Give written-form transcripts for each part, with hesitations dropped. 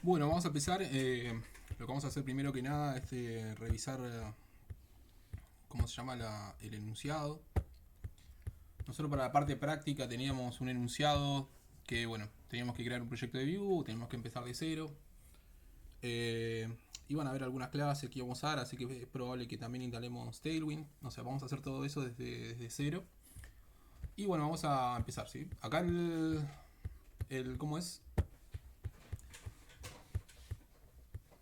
Bueno, vamos a empezar. Lo que vamos a hacer primero que nada es revisar cómo se llama el enunciado. Nosotros para la parte práctica teníamos un enunciado que, bueno, teníamos que crear un proyecto de Vue, teníamos que empezar de cero. Eh, Iban a haber algunas clases que íbamos a dar, así que es probable que también instalemos Tailwind. O sea, vamos a hacer todo eso desde cero. Y bueno, vamos a empezar, ¿sí? Acá ¿cómo es?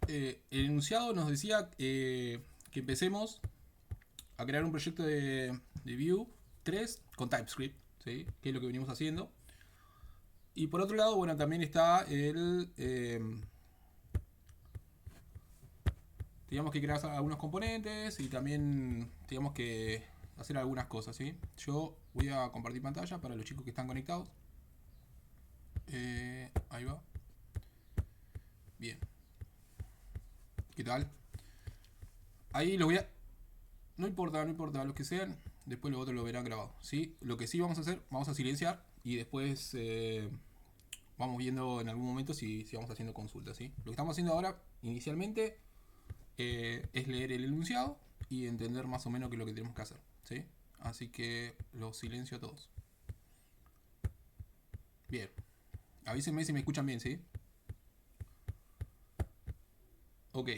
El enunciado nos decía que empecemos a crear un proyecto de Vue 3 con TypeScript, ¿sí? Que es lo que venimos haciendo. Y por otro lado, bueno, también está teníamos que crear algunos componentes y también teníamos que hacer algunas cosas, ¿sí? Yo voy a compartir pantalla para los chicos que están conectados. Ahí va. Bien. ¿Qué tal? Ahí lo voy a... No importa, no importa, los que sean, después los otros lo verán grabado, ¿sí? Lo que sí vamos a hacer, vamos a silenciar y después vamos viendo en algún momento si vamos haciendo consultas, ¿sí? Lo que estamos haciendo ahora, inicialmente, es leer el enunciado y entender más o menos qué es lo que tenemos que hacer, ¿sí? Así que los silencio a todos. Bien. Avísenme si me escuchan bien, ¿sí? Ok.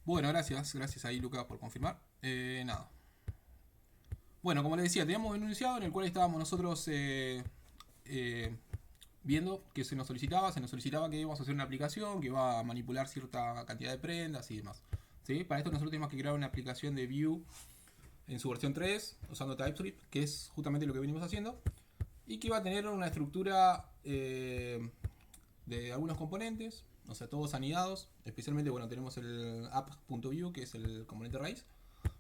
Bueno, gracias ahí Lucas por confirmar. Nada. Bueno, como les decía, teníamos un enunciado en el cual estábamos nosotros eh, viendo que se nos solicitaba que íbamos a hacer una aplicación que iba a manipular cierta cantidad de prendas y demás. ¿Sí? Para esto nosotros tenemos que crear una aplicación de Vue en su versión 3 usando TypeScript, que es justamente lo que venimos haciendo, y que va a tener una estructura de algunos componentes, o sea, todos anidados. Especialmente, bueno, tenemos el app.view, que es el componente raíz.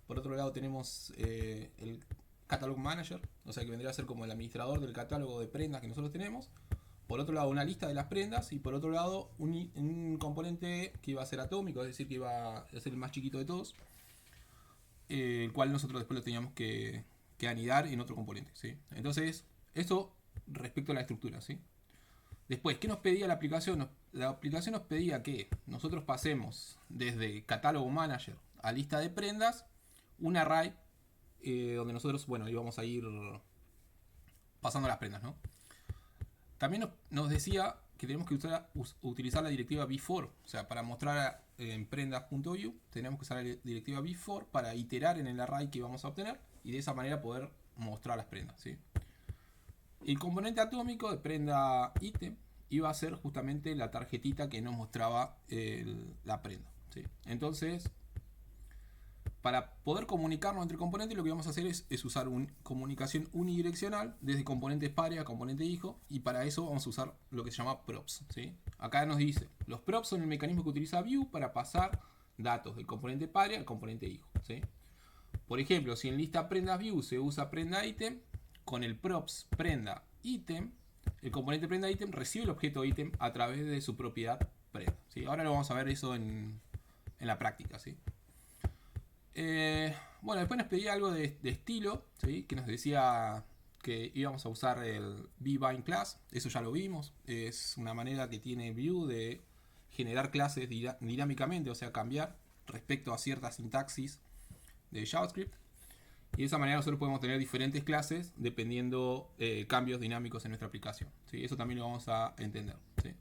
Por otro lado tenemos el Catalog Manager, o sea que vendría a ser como el administrador del catálogo de prendas que nosotros tenemos. Por otro lado una lista de las prendas y por otro lado un componente que iba a ser atómico, es decir, que iba a ser el más chiquito de todos, el cual nosotros después lo teníamos que anidar en otro componente, ¿sí? Entonces, eso respecto a la estructura, ¿sí? Después, ¿qué nos pedía la aplicación? La aplicación nos pedía que nosotros pasemos desde catálogo manager a lista de prendas un array donde nosotros, bueno, íbamos a ir pasando las prendas, ¿no? También nos decía que tenemos que utilizar la directiva before, o sea, para mostrar en prendas.view tenemos que usar la directiva before para iterar en el array que vamos a obtener y de esa manera poder mostrar las prendas, ¿sí? El componente atómico de prenda ítem iba a ser justamente la tarjetita que nos mostraba la prenda, ¿sí? Entonces, para poder comunicarnos entre componentes, lo que vamos a hacer es usar una comunicación unidireccional desde componente padre a componente hijo, y para eso vamos a usar lo que se llama props, ¿sí? Acá nos dice, los props son el mecanismo que utiliza Vue para pasar datos del componente padre al componente hijo, ¿sí? Por ejemplo, si en lista prendas Vue se usa prenda item, con el props prenda item, el componente prenda item recibe el objeto item a través de su propiedad prenda, ¿sí? Ahora lo vamos a ver eso en la práctica, ¿sí? Bueno, después nos pedía algo de estilo, ¿sí? Que nos decía que íbamos a usar el vbind class. Eso ya lo vimos. Es una manera que tiene Vue de generar clases dinámicamente, o sea, cambiar respecto a cierta sintaxis de JavaScript. Y de esa manera nosotros podemos tener diferentes clases dependiendo cambios dinámicos en nuestra aplicación, ¿sí? Eso también lo vamos a entender, ¿sí?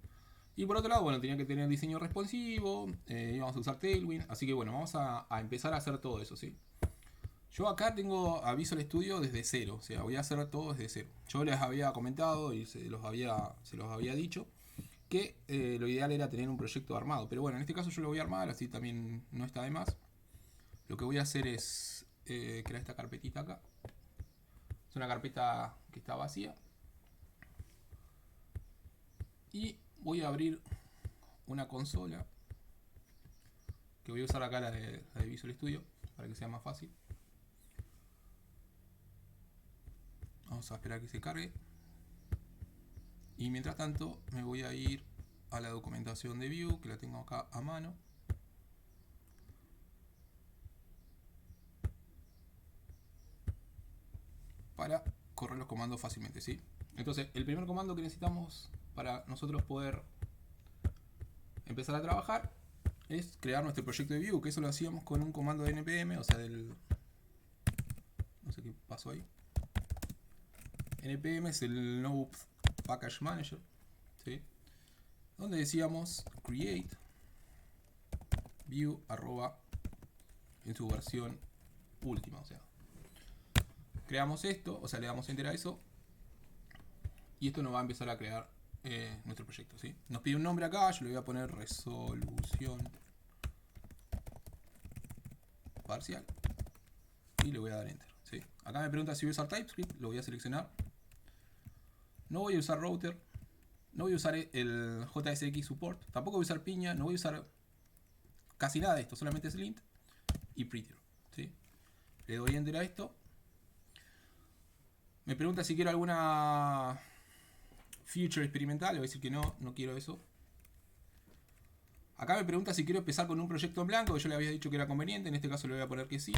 Y por otro lado, bueno, tenía que tener diseño responsivo, íbamos a usar Tailwind, así que bueno, vamos a empezar a hacer todo eso, ¿sí? Yo acá tengo a Visual Studio desde cero, o sea, voy a hacer todo desde cero. Yo les había comentado y se los había dicho que lo ideal era tener un proyecto armado, pero bueno, en este caso yo lo voy a armar, así también no está de más. Lo que voy a hacer es crear esta carpetita acá. Es una carpeta que está vacía. Y voy a abrir una consola que voy a usar acá la de Visual Studio para que sea más fácil. Vamos a esperar que se cargue. Y mientras tanto me voy a ir a la documentación de Vue, que la tengo acá a mano. Para correr los comandos fácilmente, ¿sí? Entonces, el primer comando que necesitamos para nosotros poder empezar a trabajar es crear nuestro proyecto de Vue, que eso lo hacíamos con un comando de npm, o sea, del... no sé qué pasó ahí. npm es el Node Package Manager, ¿sí? Donde decíamos create Vue arroba en su versión última, o sea, creamos esto, o sea, le damos enter a eso y esto nos va a empezar a crear nuestro proyecto, ¿sí? Nos pide un nombre acá, yo le voy a poner resolución parcial y le voy a dar enter, ¿sí? Acá me pregunta si voy a usar TypeScript, lo voy a seleccionar. No voy a usar router, no voy a usar el JSX support, tampoco voy a usar piña, no voy a usar casi nada de esto, solamente es lint y prettier, ¿sí? Le doy enter a esto. Me pregunta si quiero alguna feature experimental, le voy a decir que no, no quiero eso. Acá me pregunta si quiero empezar con un proyecto en blanco, que yo le había dicho que era conveniente, en este caso le voy a poner que sí.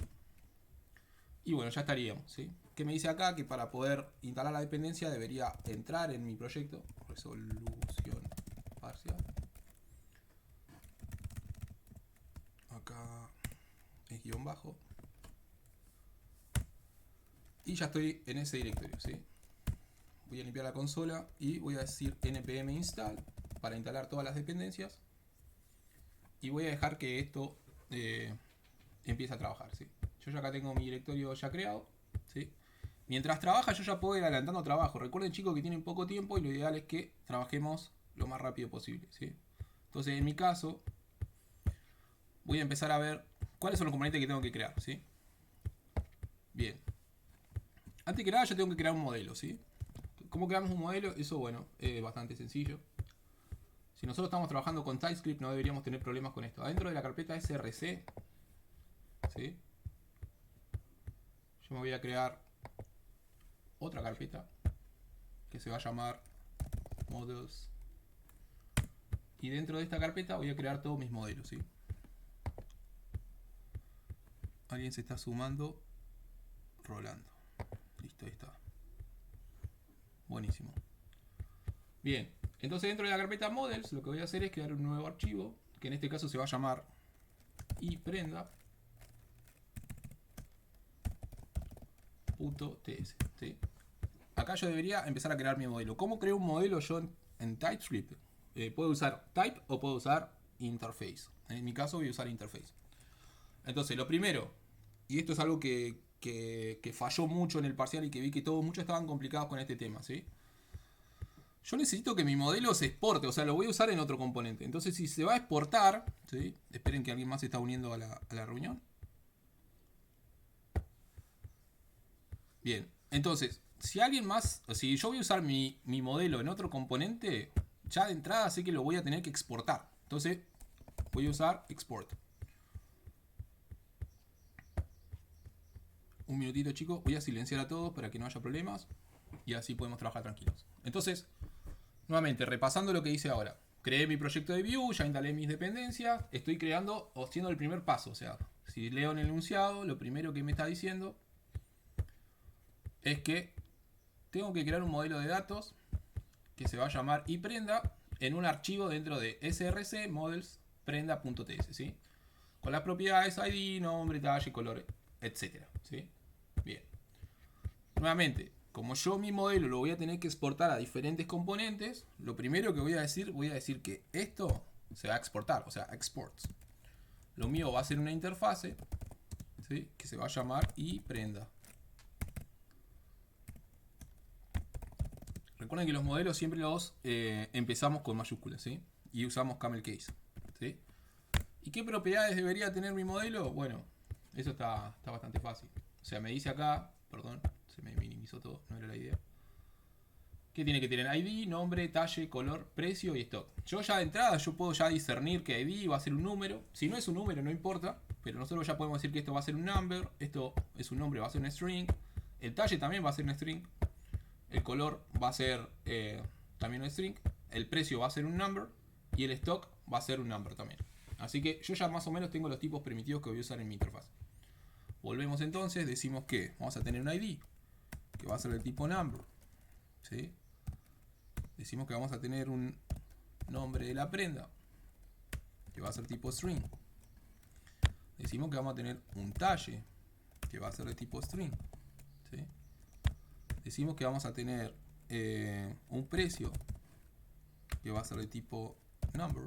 Y bueno, ya estaríamos, ¿sí? ¿Qué me dice acá? Que para poder instalar la dependencia debería entrar en mi proyecto. Resolución parcial. Acá es guión bajo. Y ya estoy en ese directorio, ¿sí? Voy a limpiar la consola y voy a decir npm install para instalar todas las dependencias. Y voy a dejar que esto empiece a trabajar, ¿sí? Yo ya acá tengo mi directorio ya creado, ¿sí? Mientras trabaja yo ya puedo ir adelantando trabajo. Recuerden, chicos, que tienen poco tiempo y lo ideal es que trabajemos lo más rápido posible, ¿sí? Entonces, en mi caso, voy a empezar a ver cuáles son los componentes que tengo que crear, ¿sí? Bien. Antes que nada, yo tengo que crear un modelo, ¿sí? ¿Cómo creamos un modelo? Eso, bueno, es bastante sencillo. Si nosotros estamos trabajando con TypeScript, no deberíamos tener problemas con esto. Adentro de la carpeta src, ¿sí? Yo me voy a crear otra carpeta que se va a llamar models. Y dentro de esta carpeta voy a crear todos mis modelos, ¿sí? Alguien se está sumando. Rolando. Listo, ahí está. Buenísimo. Bien, entonces dentro de la carpeta models lo que voy a hacer es crear un nuevo archivo, que en este caso se va a llamar iprenda.ts, ¿sí? Acá yo debería empezar a crear mi modelo. ¿Cómo creo un modelo yo en TypeScript? Puedo usar type o puedo usar interface. En mi caso voy a usar interface. Entonces lo primero, y esto es algo que falló mucho en el parcial y que vi que todos muchos estaban complicados con este tema, ¿sí? Yo necesito que mi modelo se exporte, o sea, lo voy a usar en otro componente. Entonces, si se va a exportar, ¿sí? Esperen que alguien más se está uniendo a la reunión. Bien, entonces, si alguien más, si yo voy a usar mi modelo en otro componente, ya de entrada sé que lo voy a tener que exportar. Entonces, voy a usar export. Un minutito, chicos, voy a silenciar a todos para que no haya problemas y así podemos trabajar tranquilos. Entonces, nuevamente, repasando lo que hice ahora. Creé mi proyecto de Vue, ya instalé mis dependencias, estoy creando o haciendo el primer paso. O sea, si leo en el enunciado, lo primero que me está diciendo es que tengo que crear un modelo de datos que se va a llamar iPrenda en un archivo dentro de src models prenda.ts, ¿sí? Con las propiedades ID, nombre, talle, color, etc. ¿Sí? Bien. Nuevamente, como yo mi modelo lo voy a tener que exportar a diferentes componentes, lo primero que voy a decir que esto se va a exportar, o sea, exports. Lo mío va a ser una interfase, ¿sí? Que se va a llamar iPrenda. Recuerden que los modelos siempre los empezamos con mayúsculas, ¿sí? Y usamos camel case, ¿sí? ¿Y qué propiedades debería tener mi modelo? Bueno, eso está bastante fácil. O sea, me dice acá, perdón, se me minimizó todo, no era la idea. ¿Qué tiene que tener? ID, nombre, talle, color, precio y stock. Yo ya de entrada yo puedo ya discernir que ID va a ser un número. Si no es un número no importa, pero nosotros ya podemos decir que esto va a ser un number, esto es un nombre, va a ser un string. El talle también va a ser un string. el color va a ser también un string, el precio va a ser un number y el stock va a ser un number también. Así que yo ya más o menos tengo los tipos primitivos que voy a usar en mi interfaz. Volvemos entonces, decimos que vamos a tener un ID que va a ser del tipo number, ¿sí? Decimos que vamos a tener un nombre de la prenda que va a ser tipo string. Decimos que vamos a tener un talle que va a ser de tipo string, ¿sí? Decimos que vamos a tener un precio que va a ser de tipo number.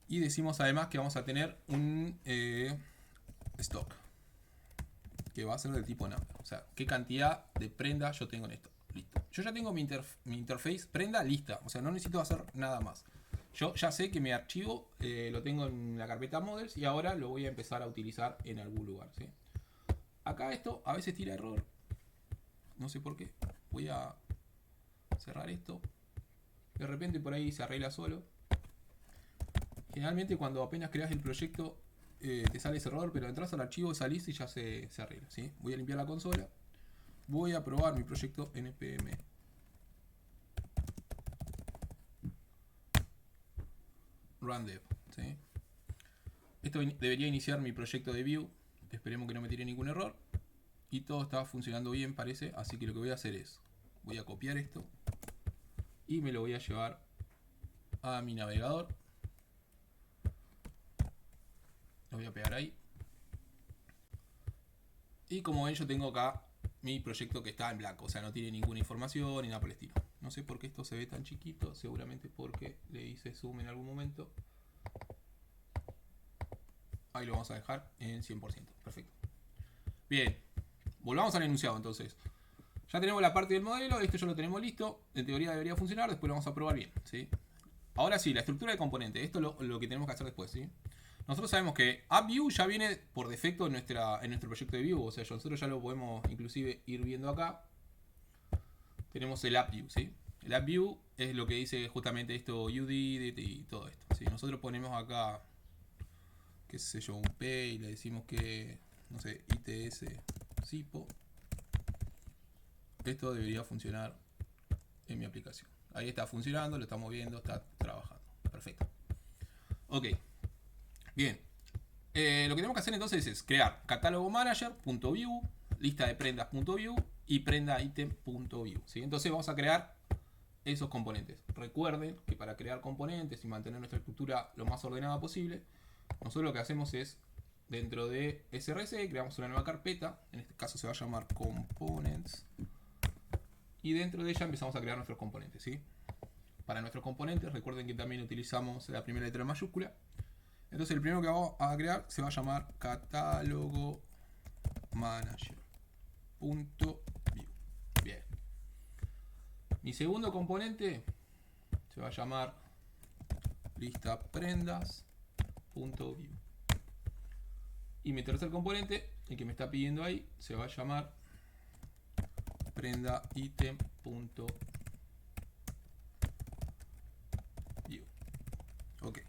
Y decimos además que vamos a tener un stock que va a ser del tipo number. O sea, qué cantidad de prenda yo tengo en esto. Listo. Yo ya tengo mi interface prenda lista. O sea, no necesito hacer nada más. Yo ya sé que mi archivo lo tengo en la carpeta models y ahora lo voy a empezar a utilizar en algún lugar, ¿sí? Acá esto a veces tira error. No sé por qué. Voy a cerrar esto. De repente por ahí se arregla solo. Generalmente cuando apenas creas el proyecto te sale ese error, pero entras al archivo, salís y ya se arregla, ¿sí? Voy a limpiar la consola. Voy a probar mi proyecto npm run dev, ¿sí? Esto debería iniciar mi proyecto de Vue. Esperemos que no me tire ningún error. Y todo está funcionando bien, parece. Así que lo que voy a hacer es, voy a copiar esto y me lo voy a llevar a mi navegador. Lo voy a pegar ahí. Y como ven, yo tengo acá mi proyecto que está en blanco. O sea, no tiene ninguna información ni nada por el estilo. No sé por qué esto se ve tan chiquito. Seguramente porque le hice zoom en algún momento. Ahí lo vamos a dejar en 100%. Perfecto. Bien. Volvamos al enunciado entonces. Ya tenemos la parte del modelo. Esto ya lo tenemos listo. En teoría debería funcionar. Después lo vamos a probar bien, ¿sí? Ahora sí, la estructura de componentes. Esto es lo que tenemos que hacer después, ¿sí? Nosotros sabemos que AppView ya viene por defecto en nuestro proyecto de Vue. O sea, nosotros ya lo podemos inclusive ir viendo acá. Tenemos el AppView, ¿sí? El AppView es lo que dice justamente esto, UDIT y todo esto, ¿sí? Nosotros ponemos acá, qué sé yo, un P y le decimos que, no sé, ITS SIPO. Esto debería funcionar en mi aplicación. Ahí está funcionando, lo estamos viendo, está trabajando. Perfecto. Ok. Bien, lo que tenemos que hacer entonces es crear catálogo manager.view, lista de prendas.view y prenda item.view, ¿sí? Entonces vamos a crear esos componentes. Recuerden que para crear componentes y mantener nuestra estructura lo más ordenada posible, nosotros lo que hacemos es, dentro de src, creamos una nueva carpeta, en este caso se va a llamar components, y dentro de ella empezamos a crear nuestros componentes, ¿sí? Para nuestros componentes, recuerden que también utilizamos la primera letra mayúscula. Entonces el primero que vamos a crear se va a llamar catálogo manager.view. Bien. Mi segundo componente se va a llamar lista prendas.view. Y mi tercer componente, el que me está pidiendo ahí, se va a llamar prenda item.view. Ok.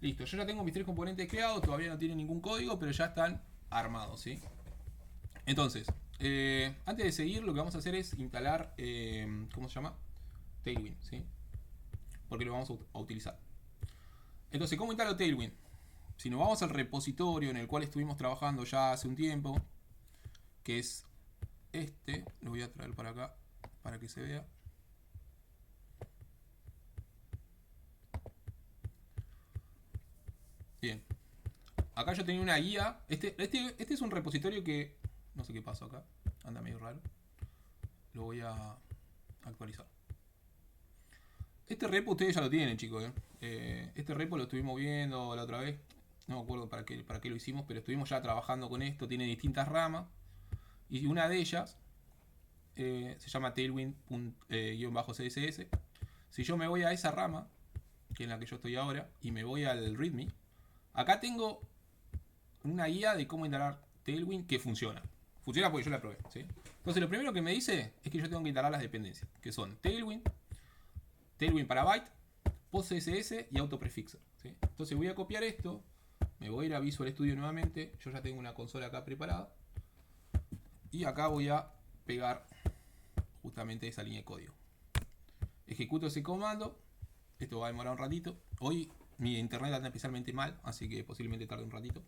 Listo, yo ya tengo mis tres componentes creados, todavía no tienen ningún código, pero ya están armados, ¿sí? Entonces, antes de seguir, lo que vamos a hacer es instalar, ¿cómo se llama? Tailwind, ¿sí? Porque lo vamos a utilizar. Entonces, ¿cómo instalo Tailwind? Si nos vamos al repositorio en el cual estuvimos trabajando ya hace un tiempo, que es este, lo voy a traer para acá para que se vea. Bien. Acá yo tenía una guía. Este es un repositorio que... No sé qué pasó acá. Anda medio raro. Lo voy a actualizar. Este repo ustedes ya lo tienen, chicos. Este repo lo estuvimos viendo la otra vez. No me acuerdo para qué lo hicimos, pero estuvimos ya trabajando con esto. Tiene distintas ramas. Y una de ellas se llama Tailwind-CSS. Si yo me voy a esa rama, que es en la que yo estoy ahora, y me voy al README, acá tengo una guía de cómo instalar Tailwind que funciona. Funciona porque yo la probé, ¿sí? Entonces lo primero que me dice es que yo tengo que instalar las dependencias, que son Tailwind para byte, PostCSS y AutoPrefixer, ¿sí? Entonces voy a copiar esto, me voy a ir a Visual Studio nuevamente, yo ya tengo una consola acá preparada, y acá voy a pegar justamente esa línea de código. Ejecuto ese comando. Esto va a demorar un ratito. Hoy mi internet anda especialmente mal, así que posiblemente tarde un ratito.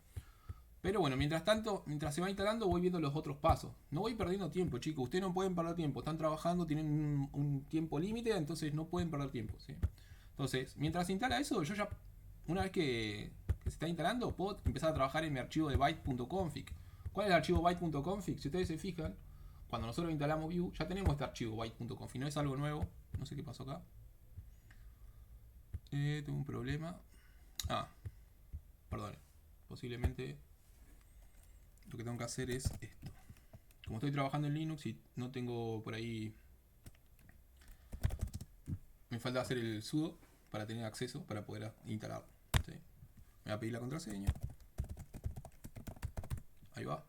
Pero bueno, mientras tanto, mientras se va instalando, voy viendo los otros pasos. No voy perdiendo tiempo, chicos. Ustedes no pueden perder tiempo. Están trabajando, tienen un tiempo límite, entonces no pueden perder tiempo, ¿sí? Entonces, mientras se instala eso, yo ya, una vez que se está instalando, puedo empezar a trabajar en mi archivo de byte.config. ¿Cuál es el archivo byte.config? Si ustedes se fijan, cuando nosotros instalamos Vue, ya tenemos este archivo byte.config. No es algo nuevo. No sé qué pasó acá. Tengo un problema. Perdón. Posiblemente lo que tengo que hacer es esto. Como estoy trabajando en Linux y no tengo por ahí... Me falta hacer el sudo para tener acceso, para poder instalarlo, ¿sí? Me va a pedir la contraseña. Ahí va.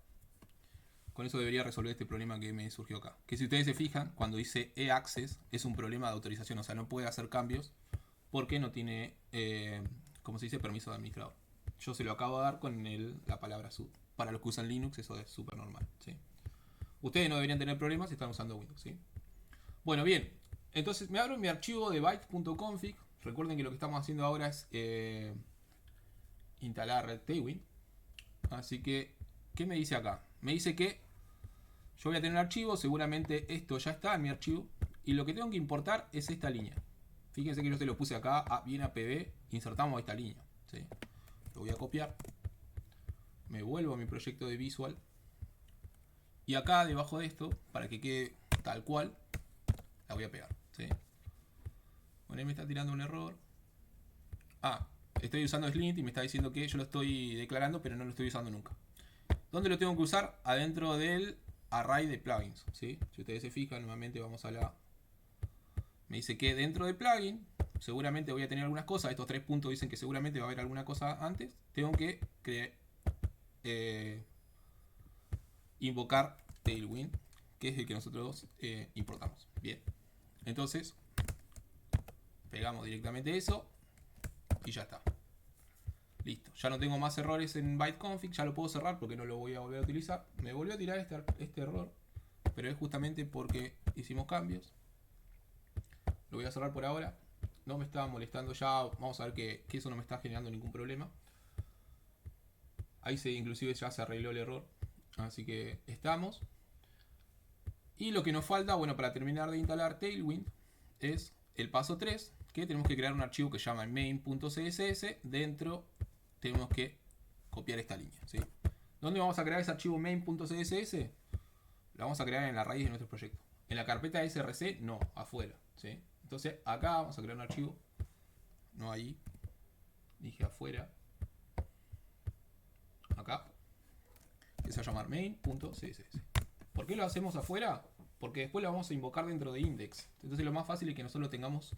Con eso debería resolver este problema que me surgió acá. Que si ustedes se fijan, cuando dice eAccess es un problema de autorización. O sea, no puede hacer cambios porque no tiene, como se dice, permiso de administrador. Yo se lo acabo de dar con la palabra sudo. Para los que usan Linux eso es súper normal, ¿sí? Ustedes no deberían tener problemas si están usando Windows, ¿sí? Bueno, bien. Entonces me abro mi archivo de byte.config. Recuerden que lo que estamos haciendo ahora es instalar Tailwind. Así que, ¿qué me dice acá? Me dice que yo voy a tener un archivo, seguramente esto ya está en mi archivo. Y lo que tengo que importar es esta línea. Fíjense que yo se lo puse acá, bien a pb, insertamos esta línea, ¿sí? Lo voy a copiar. Me vuelvo a mi proyecto de Visual. Y acá debajo de esto, para que quede tal cual, la voy a pegar, ¿sí? Bueno, ahí me está tirando un error. Estoy usando Slint y me está diciendo que yo lo estoy declarando, pero no lo estoy usando nunca. ¿Dónde lo tengo que usar? Adentro del array de plugins, ¿sí? Si ustedes se fijan, nuevamente vamos a la... Me dice que dentro de plugin, seguramente voy a tener algunas cosas. Estos 3 puntos dicen que seguramente va a haber alguna cosa antes. Tengo que invocar Tailwind, que es el que nosotros importamos. Bien. Entonces, pegamos directamente eso y ya está. Listo. Ya no tengo más errores en byteconfig. Ya lo puedo cerrar porque no lo voy a volver a utilizar. Me volvió a tirar este error, pero es justamente porque hicimos cambios. Lo voy a cerrar por ahora. No me está molestando ya. Vamos a ver que eso no me está generando ningún problema. Ahí inclusive ya se arregló el error. Así que estamos. Y lo que nos falta, bueno, para terminar de instalar Tailwind, es el paso 3, que tenemos que crear un archivo que se llama main.css. Dentro tenemos que copiar esta línea, ¿sí? ¿Dónde vamos a crear ese archivo main.css? Lo vamos a crear en la raíz de nuestro proyecto. En la carpeta src, no, afuera, ¿sí? Entonces acá vamos a crear un archivo, no ahí, dije afuera, acá, que se va a llamar main.css. ¿Por qué lo hacemos afuera? Porque después lo vamos a invocar dentro de index. Entonces lo más fácil es que nosotros lo tengamos,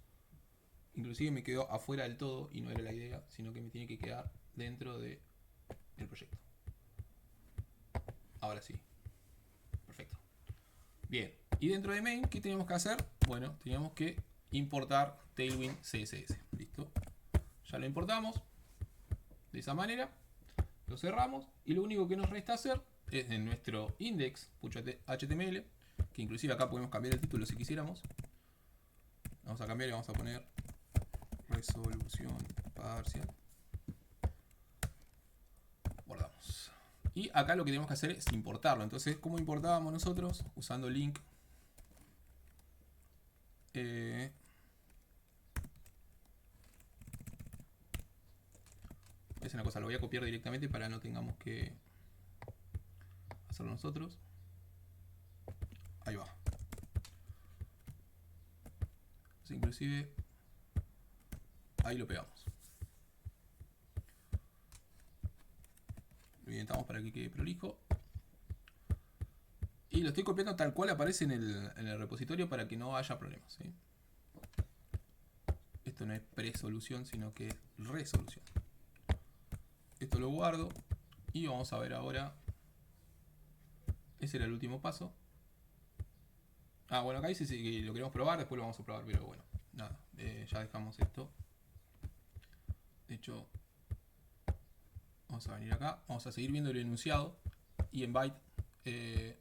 inclusive me quedó afuera del todo y no era la idea, sino que me tiene que quedar dentro del proyecto. Ahora sí. Perfecto. Bien. Y dentro de main, ¿qué teníamos que hacer? Bueno, teníamos que importar Tailwind CSS. Listo. Ya lo importamos. De esa manera. Lo cerramos. Y lo único que nos resta hacer es en nuestro index.html, que inclusive acá podemos cambiar el título si quisiéramos. Vamos a cambiar y vamos a poner resolución parcial. Guardamos. Y acá lo que tenemos que hacer es importarlo. Entonces, ¿cómo importábamos nosotros? Usando link. Es una cosa, lo voy a copiar directamente para no tengamos que hacerlo nosotros. Ahí va. Entonces, inclusive ahí lo pegamos. Lo orientamos para que quede prolijo. Y lo estoy copiando tal cual aparece en el repositorio para que no haya problemas, ¿sí? Esto no es presolución, sino que es resolución. Esto lo guardo y vamos a ver ahora. Ese era el último paso. Bueno, acá dice que lo queremos probar, después lo vamos a probar, pero bueno, nada, ya dejamos esto. De hecho, vamos a venir acá, vamos a seguir viendo el enunciado y en byte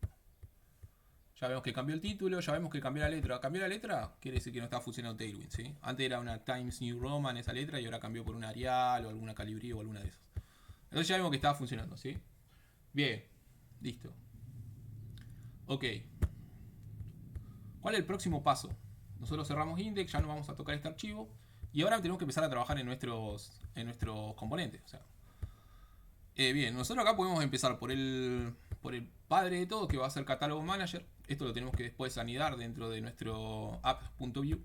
Ya vemos que cambió el título, ya vemos que cambió la letra. ¿Cambió la letra? Quiere decir que no está funcionando Tailwind, ¿sí? Antes era una Times New Roman esa letra y ahora cambió por una Arial o alguna Calibri o alguna de esas. Entonces ya vemos que estaba funcionando, ¿sí? Bien, listo. Ok. ¿Cuál es el próximo paso? Nosotros cerramos index, ya no vamos a tocar este archivo. Y ahora tenemos que empezar a trabajar en nuestros componentes. O sea, bien, nosotros acá podemos empezar por el padre de todo, que va a ser Catálogo Manager. Esto lo tenemos que después anidar dentro de nuestro app.view.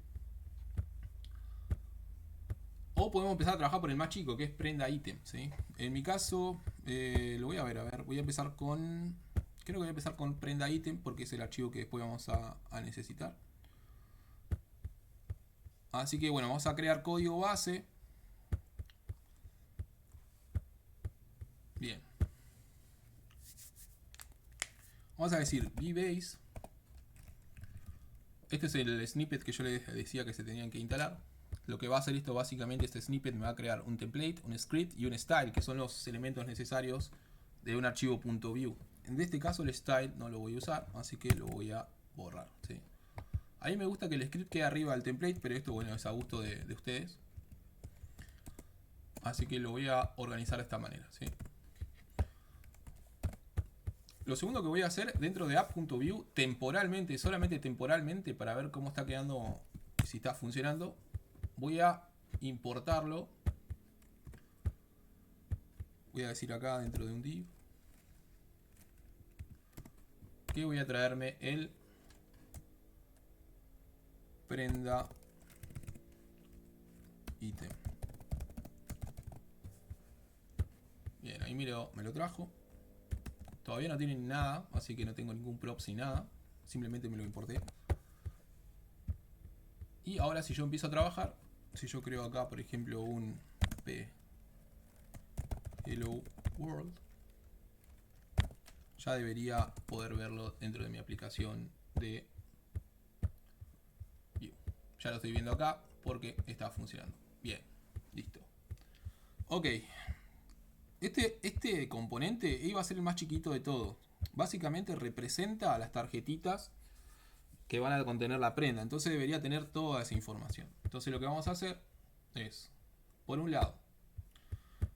O podemos empezar a trabajar por el más chico, que es prenda item, ¿sí? En mi caso, lo voy a ver, voy a empezar con... Creo que voy a empezar con prenda item porque es el archivo que después vamos a necesitar. Así que bueno, vamos a crear código base. Bien. Vamos a decir vbase. Este es el snippet que yo les decía que se tenían que instalar. Lo que va a hacer esto básicamente, este snippet me va a crear un template, un script y un style, que son los elementos necesarios de un archivo .view. En este caso el style no lo voy a usar, así que lo voy a borrar, ¿sí? A mí me gusta que el script quede arriba del template, pero esto bueno es a gusto de ustedes. Así que lo voy a organizar de esta manera, ¿sí? Lo segundo que voy a hacer dentro de app.view, temporalmente, solamente temporalmente, para ver cómo está quedando, si está funcionando, voy a importarlo. Voy a decir acá dentro de un div que voy a traerme el prenda ítem. Bien, ahí me lo trajo. Todavía no tiene nada, así que no tengo ningún props ni nada. Simplemente me lo importé. Y ahora si yo empiezo a trabajar, si yo creo acá, por ejemplo, un p hello world, ya debería poder verlo dentro de mi aplicación de View. Ya lo estoy viendo acá porque está funcionando. Bien, listo. Ok. Este componente iba a ser el más chiquito de todos. Básicamente representa a las tarjetitas que van a contener la prenda. Entonces debería tener toda esa información. Entonces lo que vamos a hacer es, por un lado,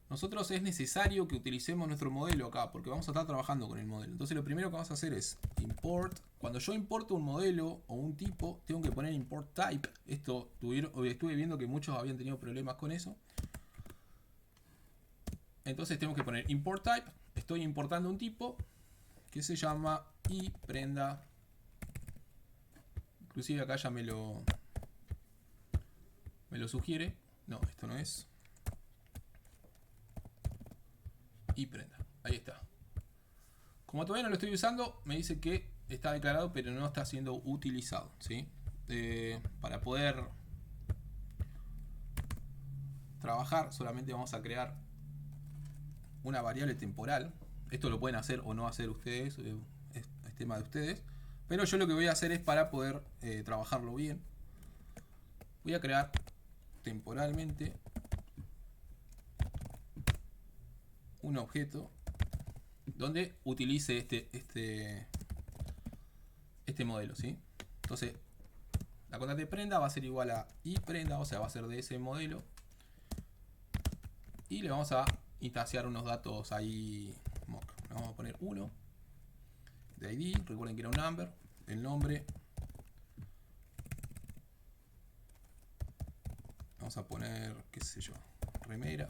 nosotros es necesario que utilicemos nuestro modelo acá, porque vamos a estar trabajando con el modelo. Entonces lo primero que vamos a hacer es import. Cuando yo importo un modelo o un tipo, tengo que poner import type. Esto estuve viendo que muchos habían tenido problemas con eso. Entonces tengo que poner import type. Estoy importando un tipo que se llama iPrenda. Inclusive acá ya me lo sugiere. No, esto no es. iPrenda. Ahí está. Como todavía no lo estoy usando, me dice que está declarado pero no está siendo utilizado, ¿sí? Para poder trabajar solamente vamos a crear una variable temporal. Esto lo pueden hacer o no hacer ustedes, es tema de ustedes. Pero yo lo que voy a hacer es para poder trabajarlo bien. Voy a crear temporalmente un objeto donde utilice este modelo, ¿sí? Entonces, la constante prenda va a ser igual a iPrenda, o sea, va a ser de ese modelo. Y le vamos a instanziar unos datos ahí mock. Le vamos a poner 1 de ID, recuerden que era un number, el nombre. Vamos a poner, qué sé yo, remera.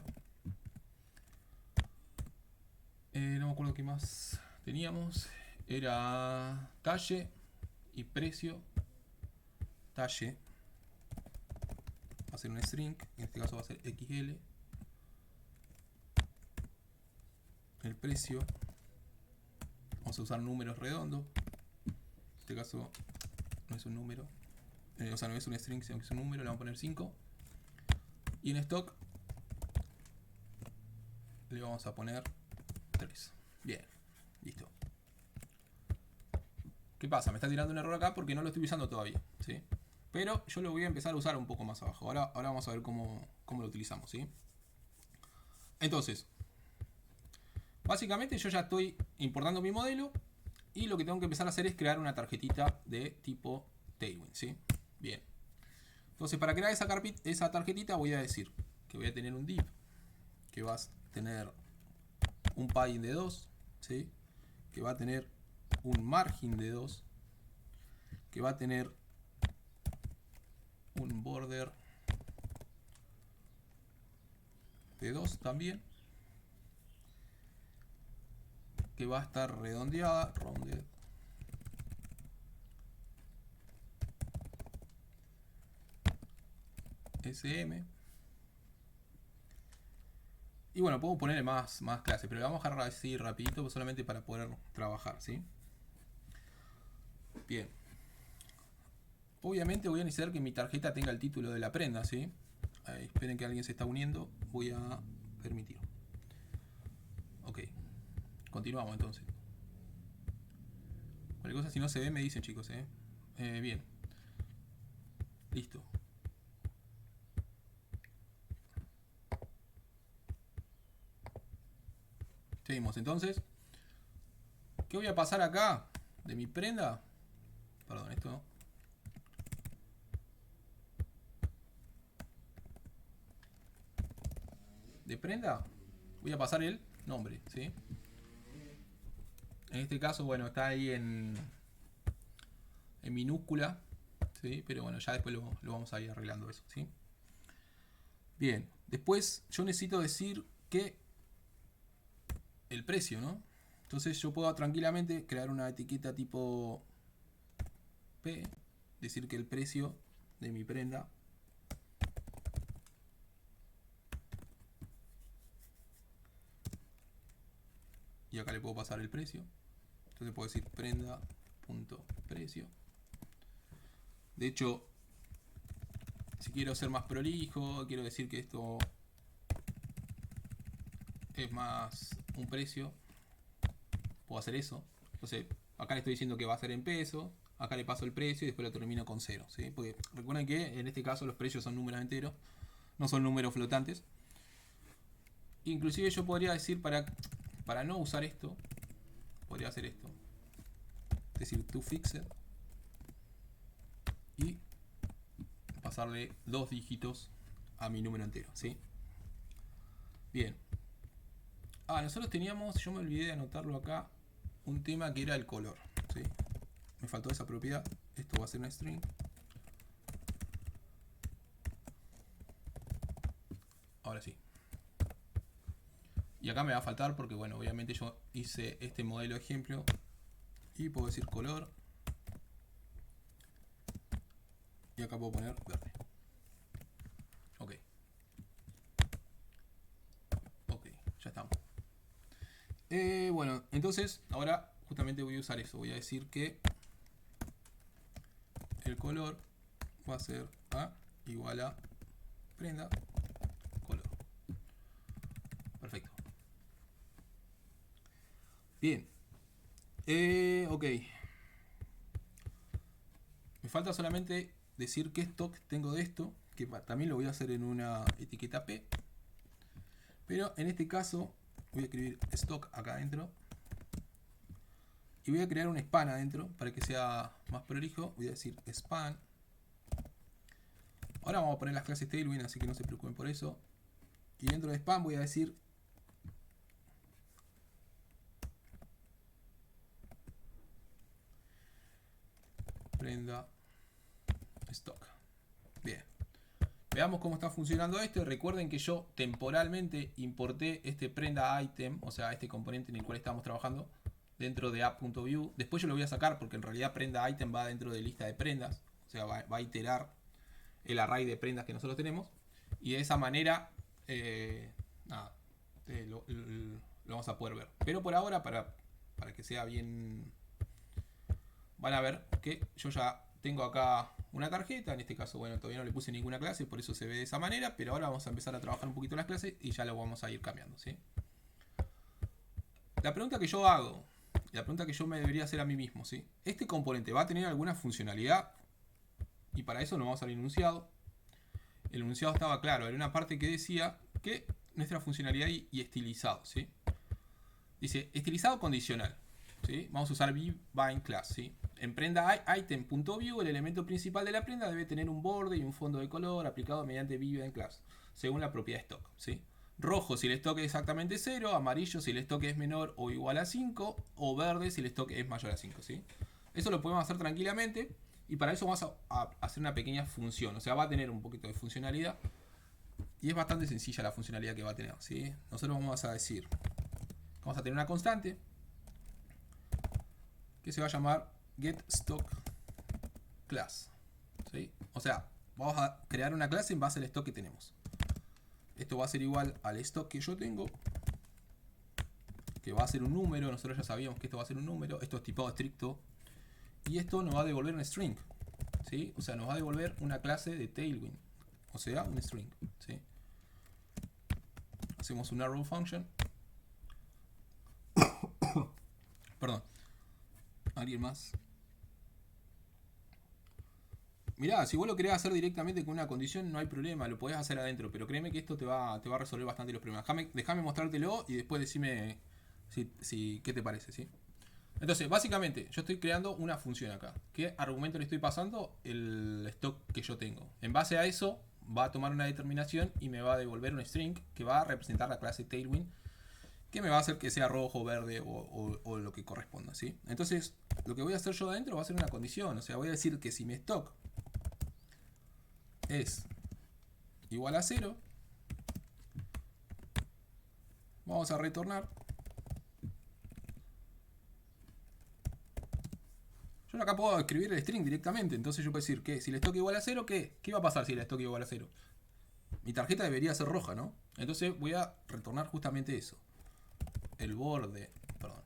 No me acuerdo qué más teníamos. Era talle y precio. Talle va a ser un string, en este caso va a ser XL. El precio, vamos a usar números redondos. En este caso no es un número, o sea, no es un string, sino que es un número. Le vamos a poner 5. Y en stock le vamos a poner 3. Bien, listo. ¿Qué pasa? Me está tirando un error acá porque no lo estoy usando todavía, ¿sí? Pero yo lo voy a empezar a usar un poco más abajo. Ahora vamos a ver cómo lo utilizamos, ¿sí? Entonces, básicamente yo ya estoy importando mi modelo. Y lo que tengo que empezar a hacer es crear una tarjetita de tipo Tailwind, ¿sí? Bien. Entonces, para crear esa tarjetita voy a decir que voy a tener un div, que va a tener un padding de 2, ¿sí? Que va a tener un margin de 2, que va a tener un border de 2 también, que va a estar redondeada, rounded, SM. Y bueno, puedo ponerle más clases, pero le vamos a dejar así rapidito solamente para poder trabajar, ¿sí? Bien. Obviamente voy a necesitar que mi tarjeta tenga el título de la prenda, ¿sí? Ahí, esperen que alguien se está uniendo. Voy a permitir. Ok. Continuamos entonces. Cualquier cosa, si no se ve, me dicen, chicos, ¿eh? Bien. Listo. Seguimos entonces. ¿Qué voy a pasar acá? De mi prenda. Perdón, esto no. De prenda voy a pasar el nombre, ¿sí? En este caso, bueno, está ahí en minúscula, ¿sí? Pero bueno, ya después lo vamos a ir arreglando eso, ¿sí? Bien, después yo necesito decir que el precio, ¿no? Entonces yo puedo tranquilamente crear una etiqueta tipo P, decir que el precio de mi prenda y acá le puedo pasar el precio. Entonces puedo decir prenda.precio. De hecho, si quiero ser más prolijo, quiero decir que esto es más un precio, puedo hacer eso. Entonces acá le estoy diciendo que va a ser en pesos, acá le paso el precio y después lo termino con 0, ¿sí? Porque recuerden que en este caso los precios son números enteros, no son números flotantes. Inclusive yo podría decir, para no usar esto, podría hacer esto, es decir, toFixed, y pasarle 2 dígitos a mi número entero, ¿sí? Bien. Nosotros teníamos, yo me olvidé de anotarlo acá, un tema que era el color, ¿sí? Me faltó esa propiedad. Esto va a ser una string. Ahora sí. Y acá me va a faltar porque, bueno, obviamente yo hice este modelo ejemplo y puedo decir color. Y acá puedo poner verde. Ok. Ok, ya estamos. Bueno, entonces ahora justamente voy a usar eso. Voy a decir que el color va a ser A igual a prenda color. Perfecto. Bien. Ok. Me falta solamente decir qué stock tengo de esto, que también lo voy a hacer en una etiqueta P. Pero en este caso voy a escribir stock acá adentro. Y voy a crear un span adentro para que sea más prolijo. Voy a decir span. Ahora vamos a poner las clases Tailwind, así que no se preocupen por eso. Y dentro de span voy a decir prenda stock. Bien. Veamos cómo está funcionando esto. Recuerden que yo temporalmente importé este prenda item, o sea, este componente en el cual estamos trabajando, dentro de app.view. Después yo lo voy a sacar porque en realidad prenda item va dentro de lista de prendas. O sea, va a iterar el array de prendas que nosotros tenemos. Y de esa manera, nada, lo vamos a poder ver. Pero por ahora, para que sea bien, van a ver que yo ya tengo acá una tarjeta. En este caso, bueno, todavía no le puse ninguna clase, por eso se ve de esa manera. Pero ahora vamos a empezar a trabajar un poquito las clases y ya lo vamos a ir cambiando, ¿sí? La pregunta que yo hago, la pregunta que yo me debería hacer a mí mismo, ¿sí? ¿Este componente va a tener alguna funcionalidad? Y para eso nos vamos al enunciado. El enunciado estaba claro, era una parte que decía que nuestra funcionalidad y estilizado, ¿sí? Dice estilizado condicional. ¿sí? Vamos a usar vBind class, ¿sí? En prenda item.view, el elemento principal de la prenda debe tener un borde y un fondo de color aplicado mediante vBind class, según la propiedad stock, ¿sí? Rojo si el stock es exactamente 0, amarillo si el stock es menor o igual a 5, o verde si el stock es mayor a 5, ¿sí? Eso lo podemos hacer tranquilamente, y para eso vamos a hacer una pequeña función, o sea, va a tener un poquito de funcionalidad, y es bastante sencilla la funcionalidad que va a tener, ¿sí? Nosotros vamos a decir, vamos a tener una constante que se va a llamar getStockClass, ¿sí? O sea, vamos a crear una clase en base al stock que tenemos. Esto va a ser igual al stock que yo tengo, que va a ser un número. Nosotros ya sabíamos que esto va a ser un número. Esto es tipado estricto. Y esto nos va a devolver un string, ¿sí? O sea, nos va a devolver una clase de Tailwind, o sea, un string, ¿sí? Hacemos una arrow function. Perdón. ¿Alguien más? Mirá, si vos lo querés hacer directamente con una condición, no hay problema, lo podés hacer adentro, pero créeme que esto te va a resolver bastante los problemas. Déjame mostrártelo y después decime qué te parece, ¿sí? Entonces, básicamente, yo estoy creando una función acá. ¿Qué argumento le estoy pasando? El stock que yo tengo. En base a eso, va a tomar una determinación y me va a devolver un string que va a representar la clase Tailwind, que me va a hacer que sea rojo, verde o lo que corresponda, ¿sí? Entonces, lo que voy a hacer yo adentro va a ser una condición. O sea, voy a decir que si mi stock es igual a 0, vamos a retornar. Yo acá puedo escribir el string directamente, entonces yo puedo decir que si el stock es igual a 0, ¿qué va a pasar si el stock es igual a 0? Mi tarjeta debería ser roja, ¿no? Entonces voy a retornar justamente eso. El borde, perdón.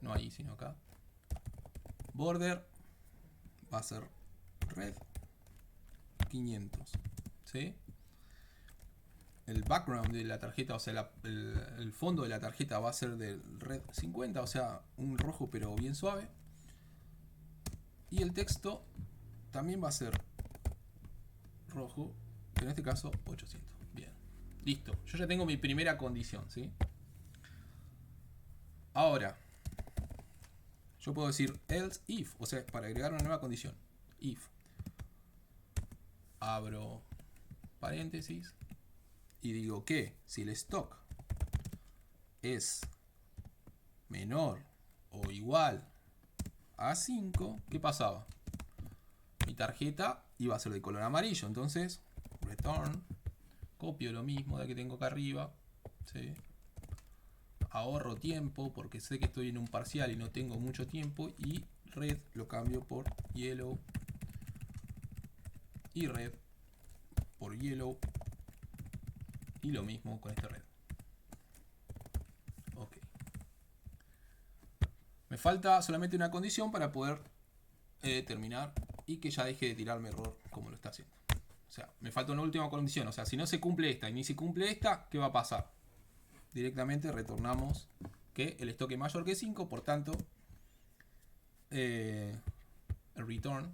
No ahí, sino acá. Border va a ser red 500, ¿sí? El background de la tarjeta, o sea, el fondo de la tarjeta va a ser del red 50, o sea, un rojo pero bien suave. Y el texto también va a ser rojo, pero en este caso 800. Bien, listo. Yo ya tengo mi primera condición, ¿sí? Ahora, yo puedo decir else if, o sea, para agregar una nueva condición. If, abro paréntesis, y digo que si el stock es menor o igual a 5, ¿qué pasaba? Mi tarjeta iba a ser de color amarillo, entonces return, copio lo mismo de que tengo acá arriba, ¿sí? Ahorro tiempo porque sé que estoy en un parcial y no tengo mucho tiempo, y red lo cambio por yellow y red por yellow, y lo mismo con este red. Ok. Me falta solamente una condición para poder terminar y que ya deje de tirarme error como lo está haciendo. O sea, me falta una última condición. O sea, si no se cumple esta y ni se cumple esta, ¿qué va a pasar? Directamente retornamos que el stock es mayor que 5, por tanto, el return